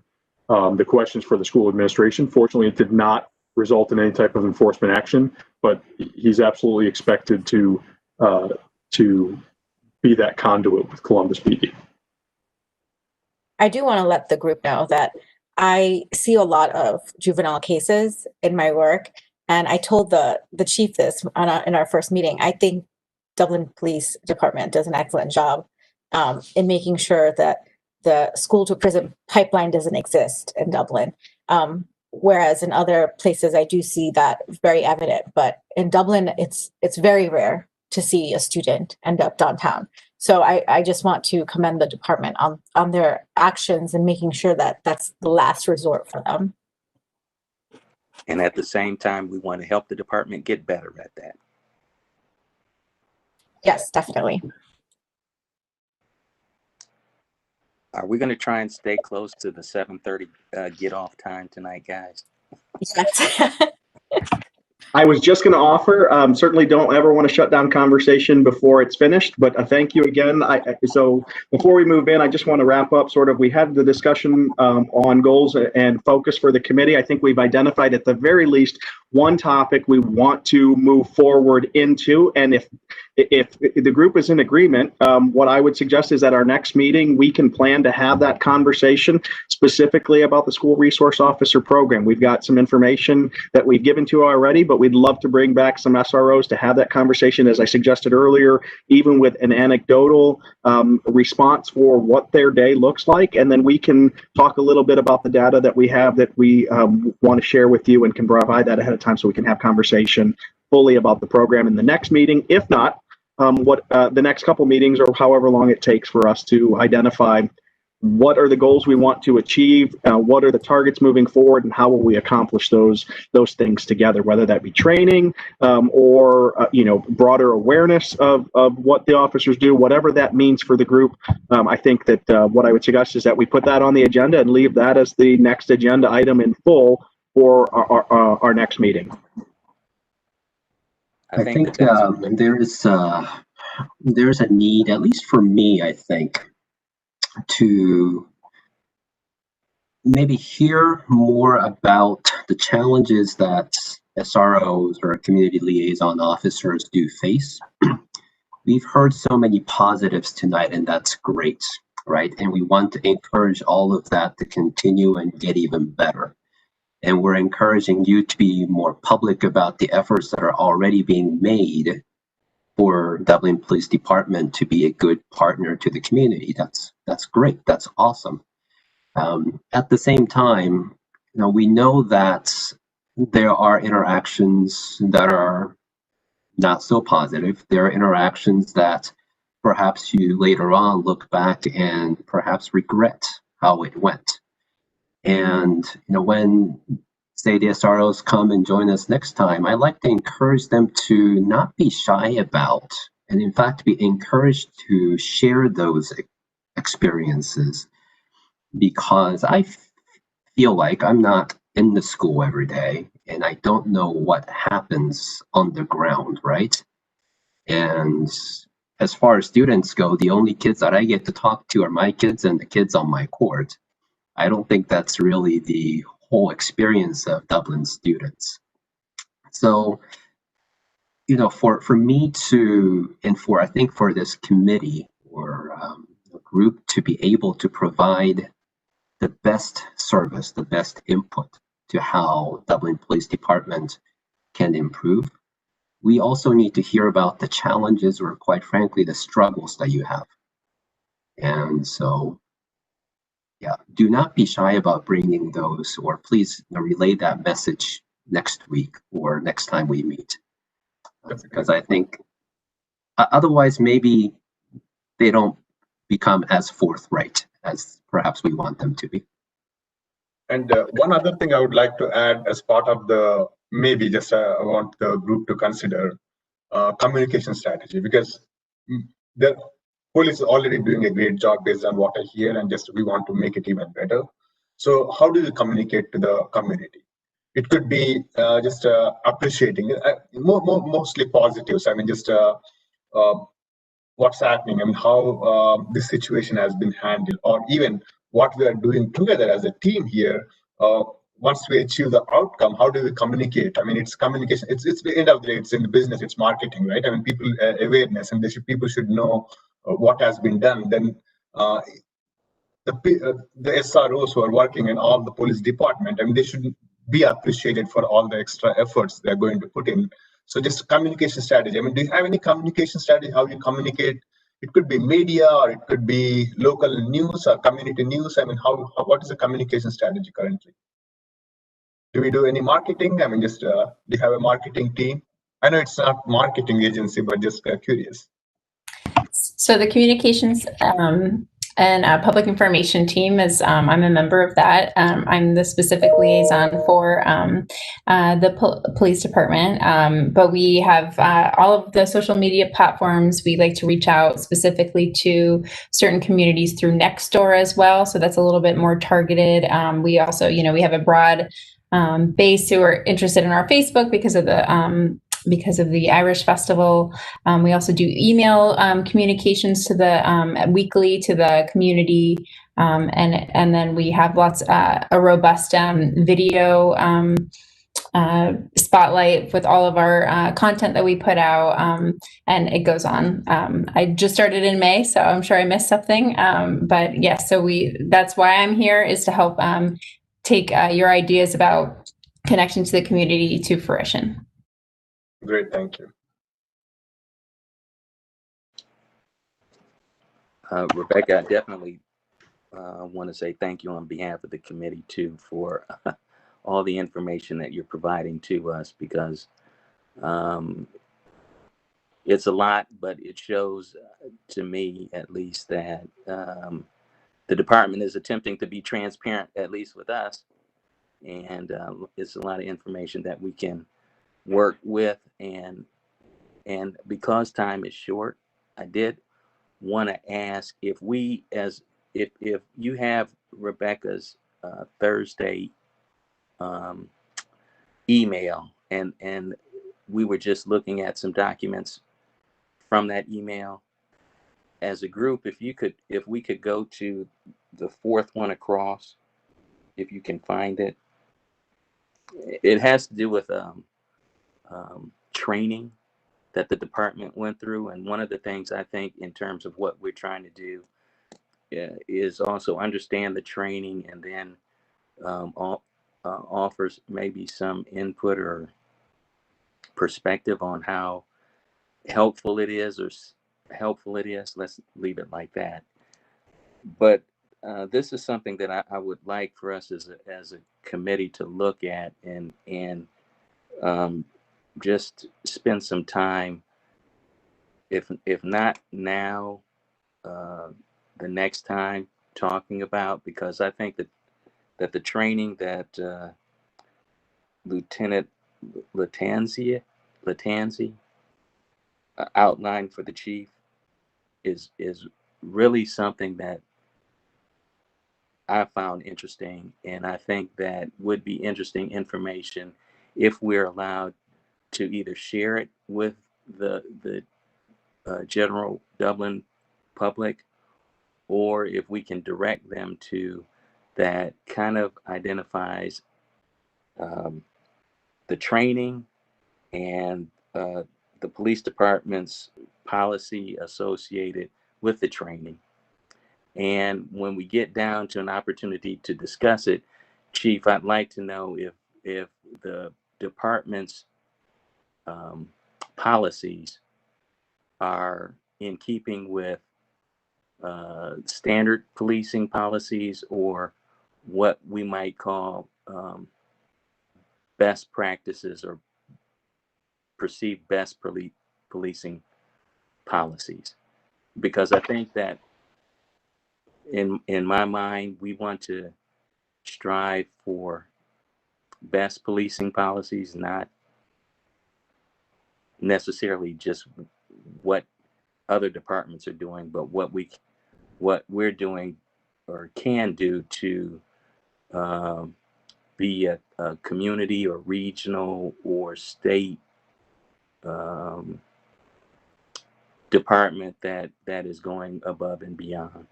the questions for the school administration. Fortunately, it did not result in any type of enforcement action, but he's absolutely expected to be that conduit with Columbus PD. I do want to let the group know that I see a lot of juvenile cases in my work, and I told the chief this in our first meeting. I think Dublin Police Department does an excellent job in making sure that the school to prison pipeline doesn't exist in Dublin. Whereas in other places, I do see that very evident. But in Dublin, it's very rare to see a student end up downtown. So I just want to commend the department on their actions and making sure that that's the last resort for them. And at the same time, we want to help the department get better at that. Yes, definitely. Are we going to try and stay close to the 7:30 get off time tonight, guys? Yes. I was just going to offer, certainly don't ever want to shut down conversation before it's finished, but thank you again. So before we move in, I just want to wrap up we had the discussion on goals and focus for the committee. I think we've identified at the very least one topic we want to move forward into. And if the group is in agreement, what I would suggest is at our next meeting, we can plan to have that conversation specifically about the school resource officer program. We've got some information that we've given to you already, but we'd love to bring back some SROs to have that conversation, as I suggested earlier, even with an anecdotal response for what their day looks like. And then we can talk a little bit about the data that we have that we want to share with you and can provide that ahead of time so we can have conversation fully about the program in the next meeting. If not, the next couple meetings or however long it takes for us to identify what are the goals we want to achieve, what are the targets moving forward, and how will we accomplish those things together, whether that be training or broader awareness of what the officers do, whatever that means for the group. I think that what I would suggest is that we put that on the agenda and leave that as the next agenda item in full for our next meeting. I think there's a need, at least for me, I think, to maybe hear more about the challenges that SROs or community liaison officers do face. We've heard so many positives tonight, and that's great, right? And we want to encourage all of that to continue and get even better. And we're encouraging you to be more public about the efforts that are already being made for Dublin Police Department to be a good partner to the community. That's great. That's awesome. At the same time, we know that there are interactions that are not so positive. There are interactions that perhaps you later on look back and perhaps regret how it went. And when, say, the SROs come and join us next time, I like to encourage them to not be shy about, and in fact be encouraged to share those experiences, because I feel like I'm not in the school every day and I don't know what happens on the ground, right? And as far as students go, the only kids that I get to talk to are my kids and the kids on my court. I don't think that's really the whole experience of Dublin students. So, for me to, and I think for this committee or a group to be able to provide the best service, the best input to how Dublin Police Department can improve, we also need to hear about the challenges or, quite frankly, the struggles that you have. And so, yeah, do not be shy about bringing those, or please relay that message next week or next time we meet. Because I think otherwise maybe they don't become as forthright as perhaps we want them to be. And one other thing I would like to add as part of the, maybe just I want the group to consider communication strategy, because the police is already doing a great job based on what I hear, and just we want to make it even better. So how do you communicate to the community? It could be just appreciating, mostly positives. I mean, just what's happening and how this situation has been handled, or even what we are doing together as a team here. once we achieve the outcome, how do we communicate? I mean, it's communication. It's the end of the day. It's in the business. It's marketing, right? I mean, people awareness, and people should know what has been done. Then the SROs who are working in all the police department, I mean, they should be appreciated for all the extra efforts they're going to put in. So just communication strategy. I mean, do you have any communication strategy? How you communicate? It could be media, or it could be local news or community news. I mean, what is the communication strategy currently? Do we do any marketing? I mean, just do you have a marketing team? I know it's not marketing agency, but just curious. So the communications and public information team is, I'm a member of that. I'm the specific liaison for the police department, but we have all of the social media platforms. We like to reach out specifically to certain communities through Nextdoor as well. So that's a little bit more targeted. We also, we have a broad base who are interested in our Facebook because of the Irish Festival. We also do email communications to the weekly to the community, and then we have a robust video spotlight with all of our content that we put out, and it goes on. I just started in May, so I'm sure I missed something, but yes, that's why I'm here, is to help take your ideas about connection to the community to fruition. Great, thank you. Rebecca, I definitely want to say thank you on behalf of the committee too for all the information that you're providing to us, because it's a lot, but it shows to me at least that the department is attempting to be transparent, at least with us, and it's a lot of information that we can work with, and because time is short, I did want to ask if you have Rebecca's Thursday email, and we were just looking at some documents from that email as a group, if we could go to the fourth one across, if you can find it. It has to do with training that the department went through, and one of the things I think in terms of what we're trying to do is also understand the training, and then offers maybe some input or perspective on how helpful it is. Let's leave it like that. But this is something that I would like for us as a committee to look at and just spend some time, if not now, the next time, talking about, because I think that the training that Lieutenant Latanzi outlined for the chief is really something that I found interesting, and I think that would be interesting information if we're allowed to either share it with the general Dublin public, or if we can direct them to that kind of identifies the training and the police department's policy associated with the training. And when we get down to an opportunity to discuss it, Chief, I'd like to know if the department's policies are in keeping with standard policing policies, or what we might call best practices or perceived best policing policies. Because I think that in my mind, we want to strive for best policing policies, not necessarily just what other departments are doing, but what we're doing or can do to be a community or regional or state department that is going above and beyond.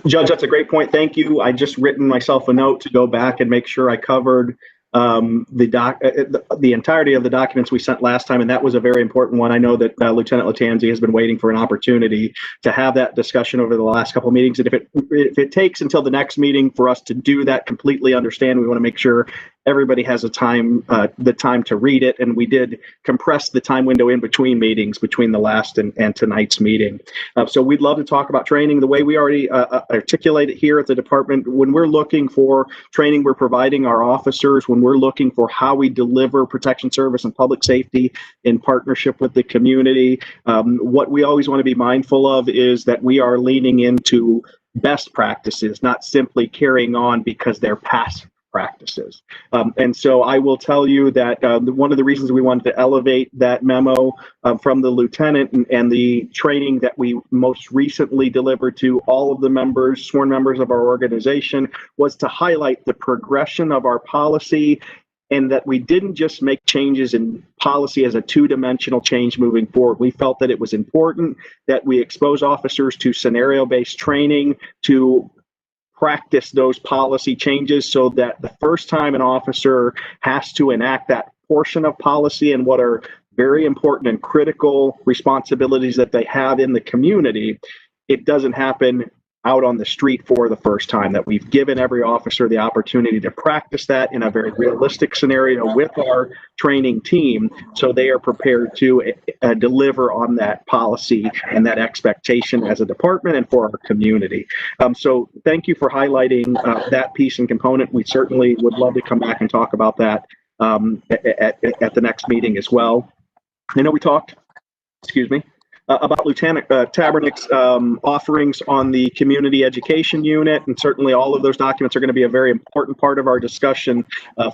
Judge, that's a great point. Thank you. I just written myself a note to go back and make sure I covered the entirety of the documents we sent last time, and that was a very important one. I know that Lieutenant Latanzi has been waiting for an opportunity to have that discussion over the last couple of meetings, and if it takes until the next meeting for us to do that, completely understand. We want to make sure everybody has the time to read it, and we did compress the time window in between meetings, between the last and tonight's meeting. So we'd love to talk about training the way we already articulate it here at the department. When we're looking for training, we're providing our officers. When we're looking for how we deliver protection service and public safety in partnership with the community, what we always want to be mindful of is that we are leaning into best practices, not simply carrying on because they're past practices. And so I will tell you that one of the reasons we wanted to elevate that memo from the lieutenant and the training that we most recently delivered to all of the members, sworn members of our organization, was to highlight the progression of our policy, and that we didn't just make changes in policy as a two-dimensional change moving forward. We felt that it was important that we expose officers to scenario-based training to practice those policy changes, so that the first time an officer has to enact that portion of policy and what are very important and critical responsibilities that they have in the community, it doesn't happen out on the street for the first time, that we've given every officer the opportunity to practice that in a very realistic scenario with our training team, so they are prepared to deliver on that policy and that expectation as a department and for our community. So thank you for highlighting that piece and component. We certainly would love to come back and talk about that at the next meeting as well. I know we talked, about Lieutenant Tabernick's offerings on the community education unit, and certainly all of those documents are going to be a very important part of our discussion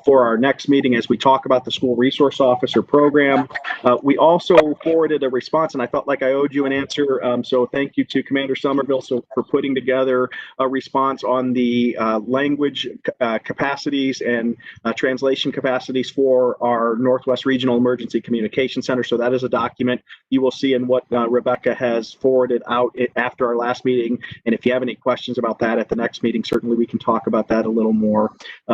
for our next meeting as we talk about the school resource officer program. We also forwarded a response, and I felt like I owed you an answer, so thank you to Commander Somerville for putting together a response on the language capacities and translation capacities for our Northwest Regional Emergency Communication Center. So that is a document you will see in what Rebecca has forwarded out after our last meeting. And if you have any questions about that at the next meeting, certainly we can talk about that a little more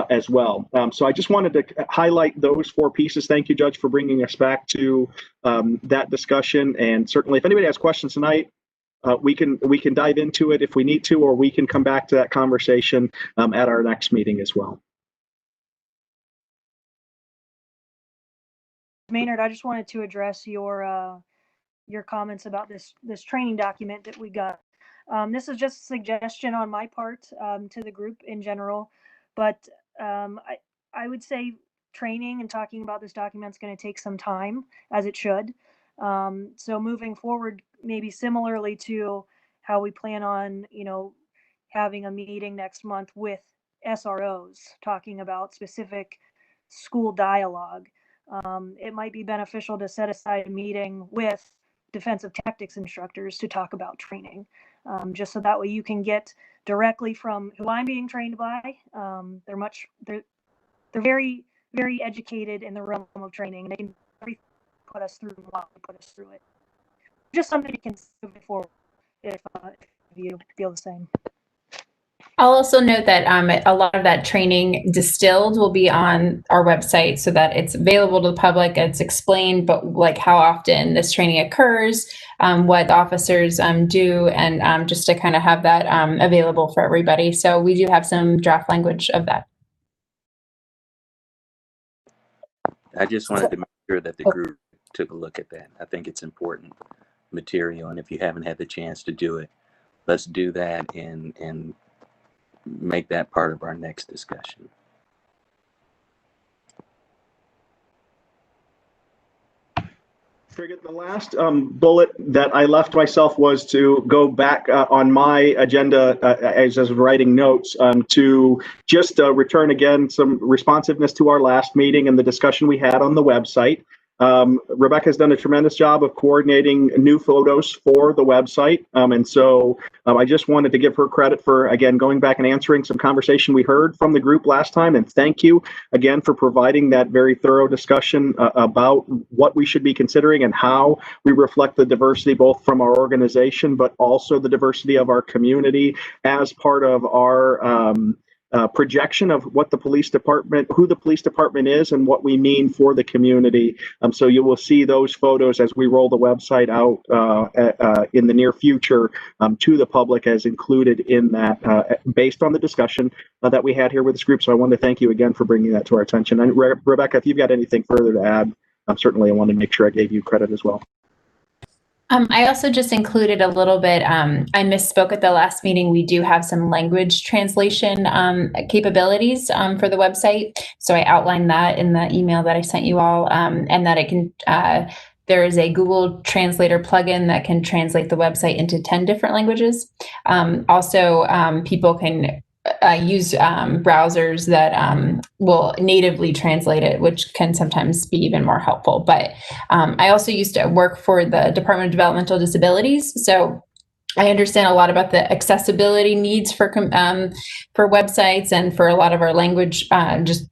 as well. So I just wanted to highlight those four pieces. Thank you, Judge, for bringing us back to that discussion. And certainly if anybody has questions tonight, we can dive into it if we need to, or we can come back to that conversation at our next meeting as well. Maynard, I just wanted to address your comments about this training document that we got. This is just a suggestion on my part to the group in general, but I would say training and talking about this document is going to take some time, as it should. So moving forward, maybe similarly to how we plan on, having a meeting next month with SROs talking about specific school dialogue. It might be beneficial to set aside a meeting with defensive tactics instructors to talk about training, just so that way you can get directly from who I'm being trained by. They're very, very educated in the realm of training, and they can put us through it. Just something you can move forward if you feel the same. I'll also note that a lot of that training distilled will be on our website so that it's available to the public. It's explained, but like how often this training occurs, what officers do, and just to kind of have that available for everybody. So we do have some draft language of that. I just wanted to make sure that the group took a look at that. I think it's important material, and if you haven't had the chance to do it, let's do that and make that part of our next discussion. The last bullet that I left myself was to go back on my agenda as I was writing notes to just return again some responsiveness to our last meeting and the discussion we had on the website. Rebecca's done a tremendous job of coordinating new photos for the website. And so I just wanted to give her credit for, again, going back and answering some conversation we heard from the group last time. And thank you again for providing that very thorough discussion about what we should be considering and how we reflect the diversity, both from our organization, but also the diversity of our community as part of our projection of what the police department, who the police department is, and what we mean for the community. So you will see those photos as we roll the website out in the near future to the public as included in that, based on the discussion that we had here with this group. So I want to thank you again for bringing that to our attention. And Rebecca, if you've got anything further to add, certainly I want to make sure I gave you credit as well. I also just included a little bit, I misspoke at the last meeting. We do have some language translation capabilities for the website. So I outlined that in the email that I sent you all, and that it can, there is a Google Translator plugin that can translate the website into 10 different languages. Also, people can use browsers that will natively translate it, which can sometimes be even more helpful. But I also used to work for the Department of Developmental Disabilities, so I understand a lot about the accessibility needs for websites and for a lot of our language, just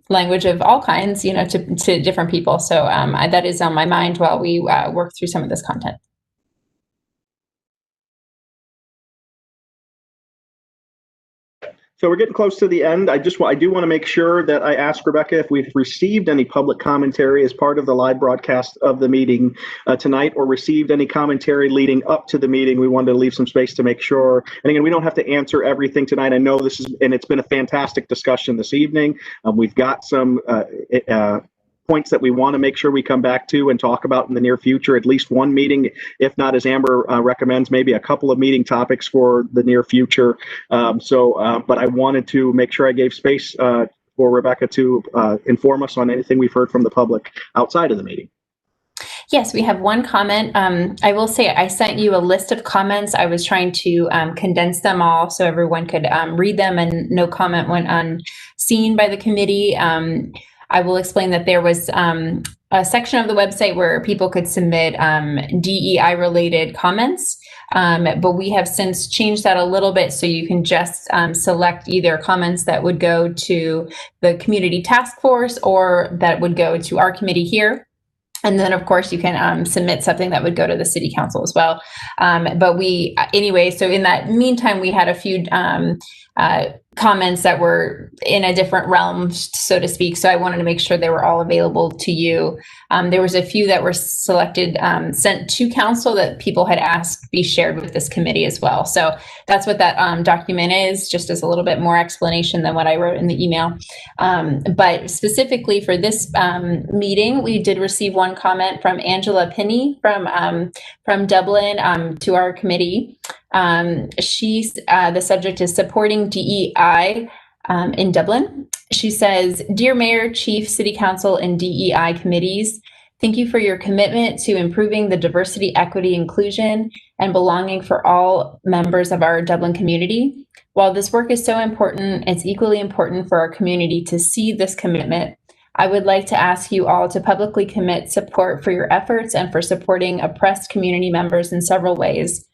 language of all kinds, you know, to different people. So that is on my mind while we work through some of this content. So we're getting close to the end. I do want to make sure that I ask Rebecca if we've received any public commentary as part of the live broadcast of the meeting tonight, or received any commentary leading up to the meeting. We wanted to leave some space to make sure. And again, we don't have to answer everything tonight. I know this is, and it's been a fantastic discussion this evening. We've got some points that we want to make sure we come back to and talk about in the near future, at least one meeting, if not, as Amber recommends, maybe a couple of meeting topics for the near future. But I wanted to make sure I gave space for Rebecca to inform us on anything we've heard from the public outside of the meeting. Yes, we have one comment. I will say I sent you a list of comments. I was trying to condense them all so everyone could read them, and no comment went unseen by the committee. I will explain that there was a section of the website where people could submit DEI-related comments, but we have since changed that a little bit, so you can just select either comments that would go to the community task force or that would go to our committee here. And then, of course, you can submit something that would go to the city council as well. But anyway, so in that meantime, we had a few comments that were in a different realm, so to speak. So I wanted to make sure they were all available to you. There was a few that were selected, sent to council that people had asked be shared with this committee as well. So that's what that document is, just as a little bit more explanation than what I wrote in the email. But specifically for this meeting, we did receive one comment from Angela Pinney from Dublin to our committee. The subject is supporting DEI in Dublin. She says, "Dear Mayor, Chief, City Council, and DEI committees, thank you for your commitment to improving the diversity, equity, inclusion, and belonging for all members of our Dublin community. While this work is so important, it's equally important for our community to see this commitment. I would like to ask you all to publicly commit support for your efforts and for supporting oppressed community members in several ways.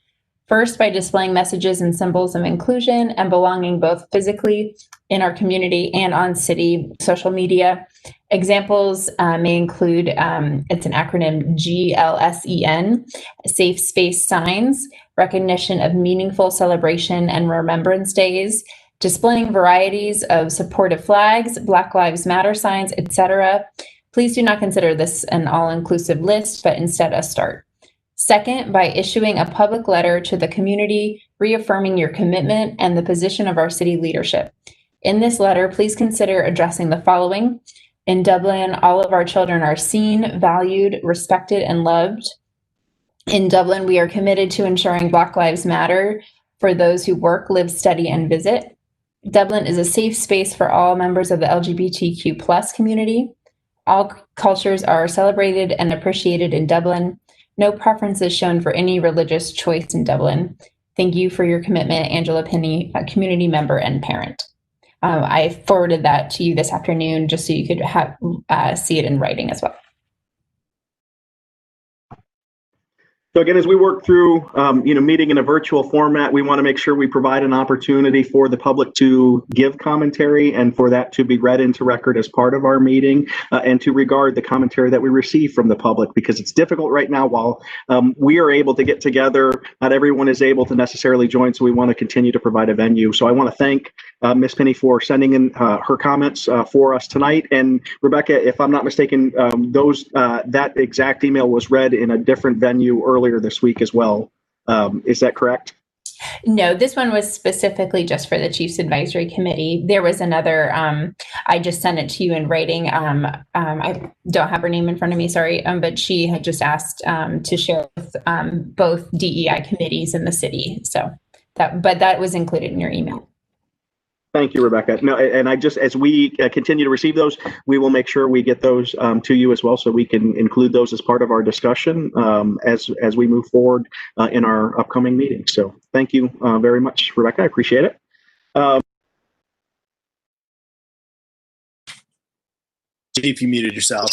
First, by displaying messages and symbols of inclusion and belonging both physically in our community and on city social media. Examples may include, it's an acronym, GLSEN, safe space signs, recognition of meaningful celebration and remembrance days, displaying varieties of supportive flags, Black Lives Matter signs, etc. Please do not consider this an all-inclusive list, but instead a start. Second, by issuing a public letter to the community reaffirming your commitment and the position of our city leadership. In this letter, please consider addressing the following. In Dublin, all of our children are seen, valued, respected, and loved. In Dublin, we are committed to ensuring Black Lives Matter for those who work, live, study, and visit. Dublin is a safe space for all members of the LGBTQ+ community. All cultures are celebrated and appreciated in Dublin. No preferences shown for any religious choice in Dublin. Thank you for your commitment, Angela Pinney, a community member and parent." I forwarded that to you this afternoon just so you could see it in writing as well. So again, as we work through, meeting in a virtual format, we want to make sure we provide an opportunity for the public to give commentary and for that to be read into record as part of our meeting, and to regard the commentary that we receive from the public, because it's difficult right now. While we are able to get together, not everyone is able to necessarily join, so we want to continue to provide a venue. So I want to thank Ms. Penny for sending in her comments for us tonight. And Rebecca, if I'm not mistaken, that exact email was read in a different venue earlier this week as well. Is that correct? No, this one was specifically just for the Chiefs Advisory Committee. There was another, I just sent it to you in writing. I don't have her name in front of me, sorry, but she had just asked to share with both DEI committees in the city. So that was included in your email. Thank you, Rebecca. No, and as we continue to receive those, we will make sure we get those to you as well, so we can include those as part of our discussion as we move forward in our upcoming meetings. So thank you very much, Rebecca. I appreciate it. Chief, you muted yourself.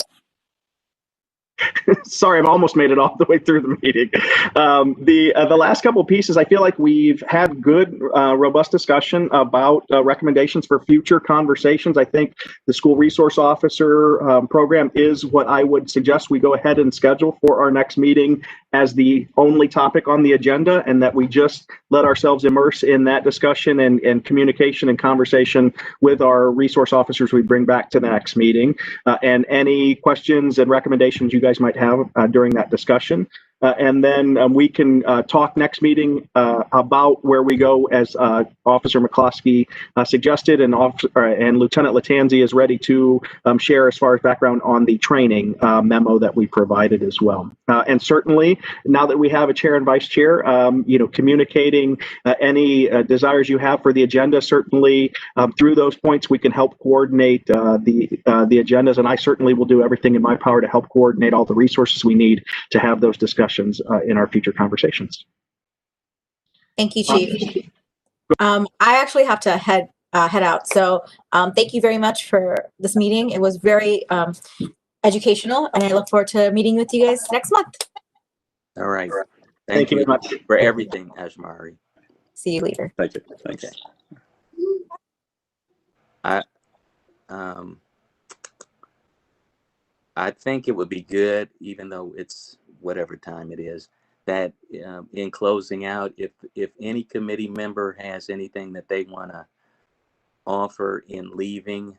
Sorry, I've almost made it all the way through the meeting. The last couple of pieces, I feel like we've had good, robust discussion about recommendations for future conversations. I think the school resource officer program is what I would suggest we go ahead and schedule for our next meeting as the only topic on the agenda, and that we just let ourselves immerse in that discussion and communication and conversation with our resource officers we bring back to the next meeting. And any questions and recommendations you guys might have during that discussion. And then we can talk next meeting about where we go, as Officer McCloskey suggested, and Lieutenant Latanzi is ready to share as far as background on the training memo that we provided as well. And certainly, now that we have a chair and vice chair, communicating any desires you have for the agenda, certainly through those points we can help coordinate the agendas, and I certainly will do everything in my power to help coordinate all the resources we need to have those discussions in our future conversations. Thank you, Chief. I actually have to head out. So thank you very much for this meeting. It was very educational, and I look forward to meeting with you guys next month. All right. Thank you very much for everything, Ashmari. See you later. Thank you. Thanks. Okay. I think it would be good, even though it's whatever time it is, that in closing out, if any committee member has anything that they want to offer in leaving,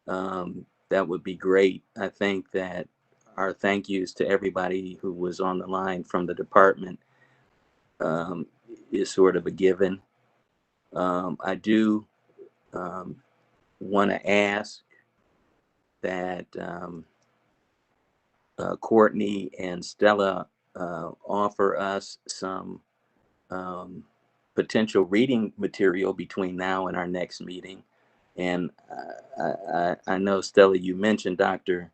that would be great. I think that our thank yous to everybody who was on the line from the department is sort of a given. I do want to ask that Courtney and Stella offer us some potential reading material between now and our next meeting. And I know, Stella, you mentioned Dr.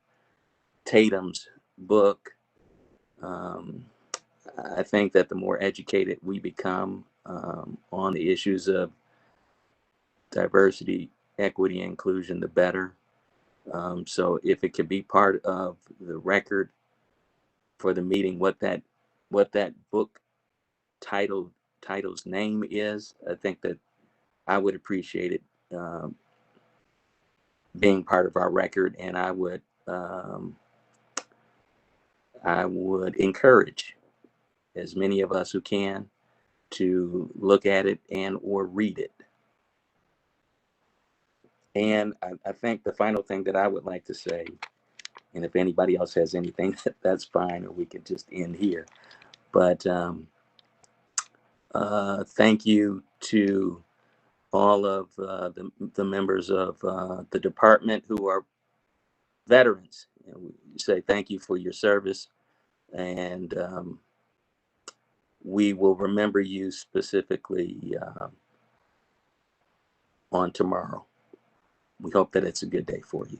Tatum's book. I think that the more educated we become on the issues of diversity, equity, and inclusion, the better. So if it could be part of the record for the meeting, what that book title's name is, I think that I would appreciate it being part of our record, and I would encourage as many of us who can to look at it and or read it. And I think the final thing that I would like to say, and if anybody else has anything, that's fine, or we can just end here. But thank you to all of the members of the department who are veterans. We say thank you for your service, and we will remember you specifically on tomorrow. We hope that it's a good day for you.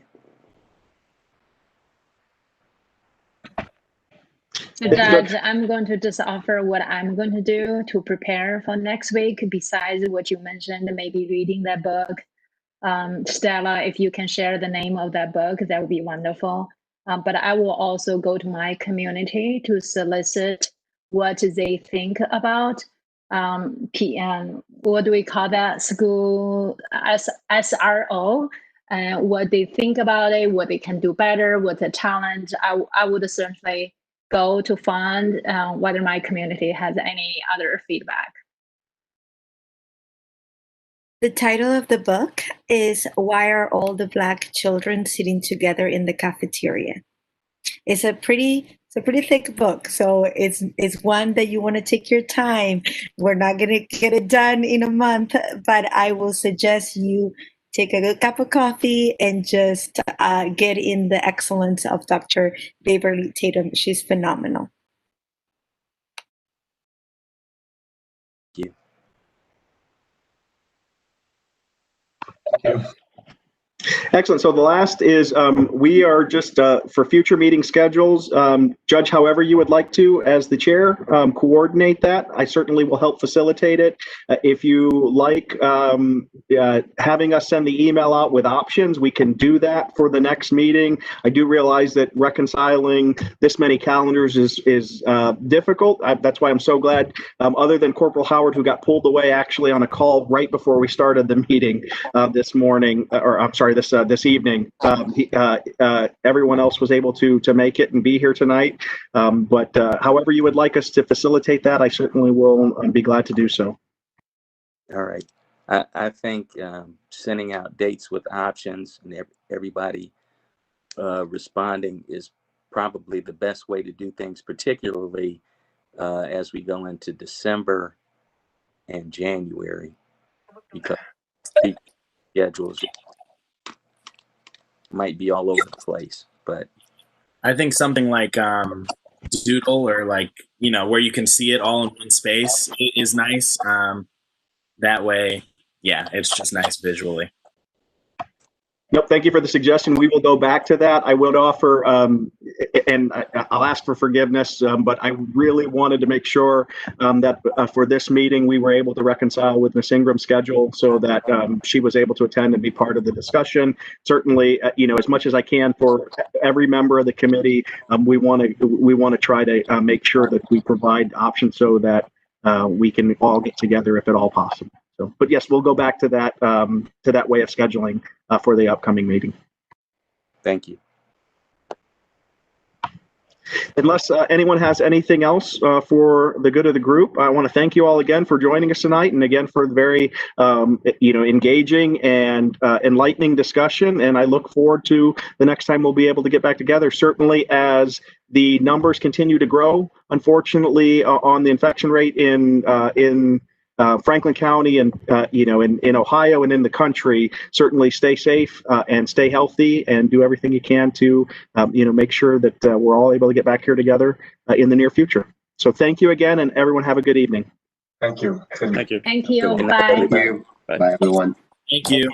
So Judge, I'm going to just offer what I'm going to do to prepare for next week, besides what you mentioned, maybe reading that book. Stella, if you can share the name of that book, that would be wonderful. But I will also go to my community to solicit what they think about PM, what do we call that, school SRO, and what they think about it, what they can do better, what the challenge. I would certainly go to find whether my community has any other feedback. The title of the book is Why Are All the Black Children Sitting Together in the Cafeteria? It's a pretty thick book, so it's one that you want to take your time. We're not going to get it done in a month, but I will suggest you take a good cup of coffee and just get in the excellence of Dr. Beverly Tatum. She's phenomenal. Thank you. Thank you. Excellent. So the last is we are just for future meeting schedules, Judge, however you would like to, as the chair, coordinate that. I certainly will help facilitate it. If you like having us send the email out with options, we can do that for the next meeting. I do realize that reconciling this many calendars is difficult. That's why I'm so glad, other than Corporal Howard, who got pulled away actually on a call right before we started the meeting this morning, or I'm sorry, this evening. Everyone else was able to make it and be here tonight. But however you would like us to facilitate that, I certainly will be glad to do so. All right. I think sending out dates with options and everybody responding is probably the best way to do things, particularly as we go into December and January, because schedules might be all over the place. But I think something like Doodle, or like, where you can see it all in one space is nice. That way, yeah, it's just nice visually. Nope, thank you for the suggestion. We will go back to that. I would offer, and I'll ask for forgiveness, but I really wanted to make sure that for this meeting, we were able to reconcile with Ms. Ingram's schedule so that she was able to attend and be part of the discussion. Certainly, as much as I can for every member of the committee, we want to try to make sure that we provide options so that we can all get together if at all possible. So, but yes, we'll go back to that way of scheduling for the upcoming meeting. thank you. Unless anyone has anything else for the good of the group, I want to thank you all again for joining us tonight, and again for the very engaging and enlightening discussion. And I look forward to the next time we'll be able to get back together. Certainly, as the numbers continue to grow, unfortunately, on the infection rate in Franklin County and in Ohio and in the country, certainly stay safe and stay healthy and do everything you can to make sure that we're all able to get back here together in the near future. So thank you again, and everyone have a good evening. Thank you. Thank you. Thank you. Good night, Bye. everybody. Thank you. Bye, everyone. Thank you.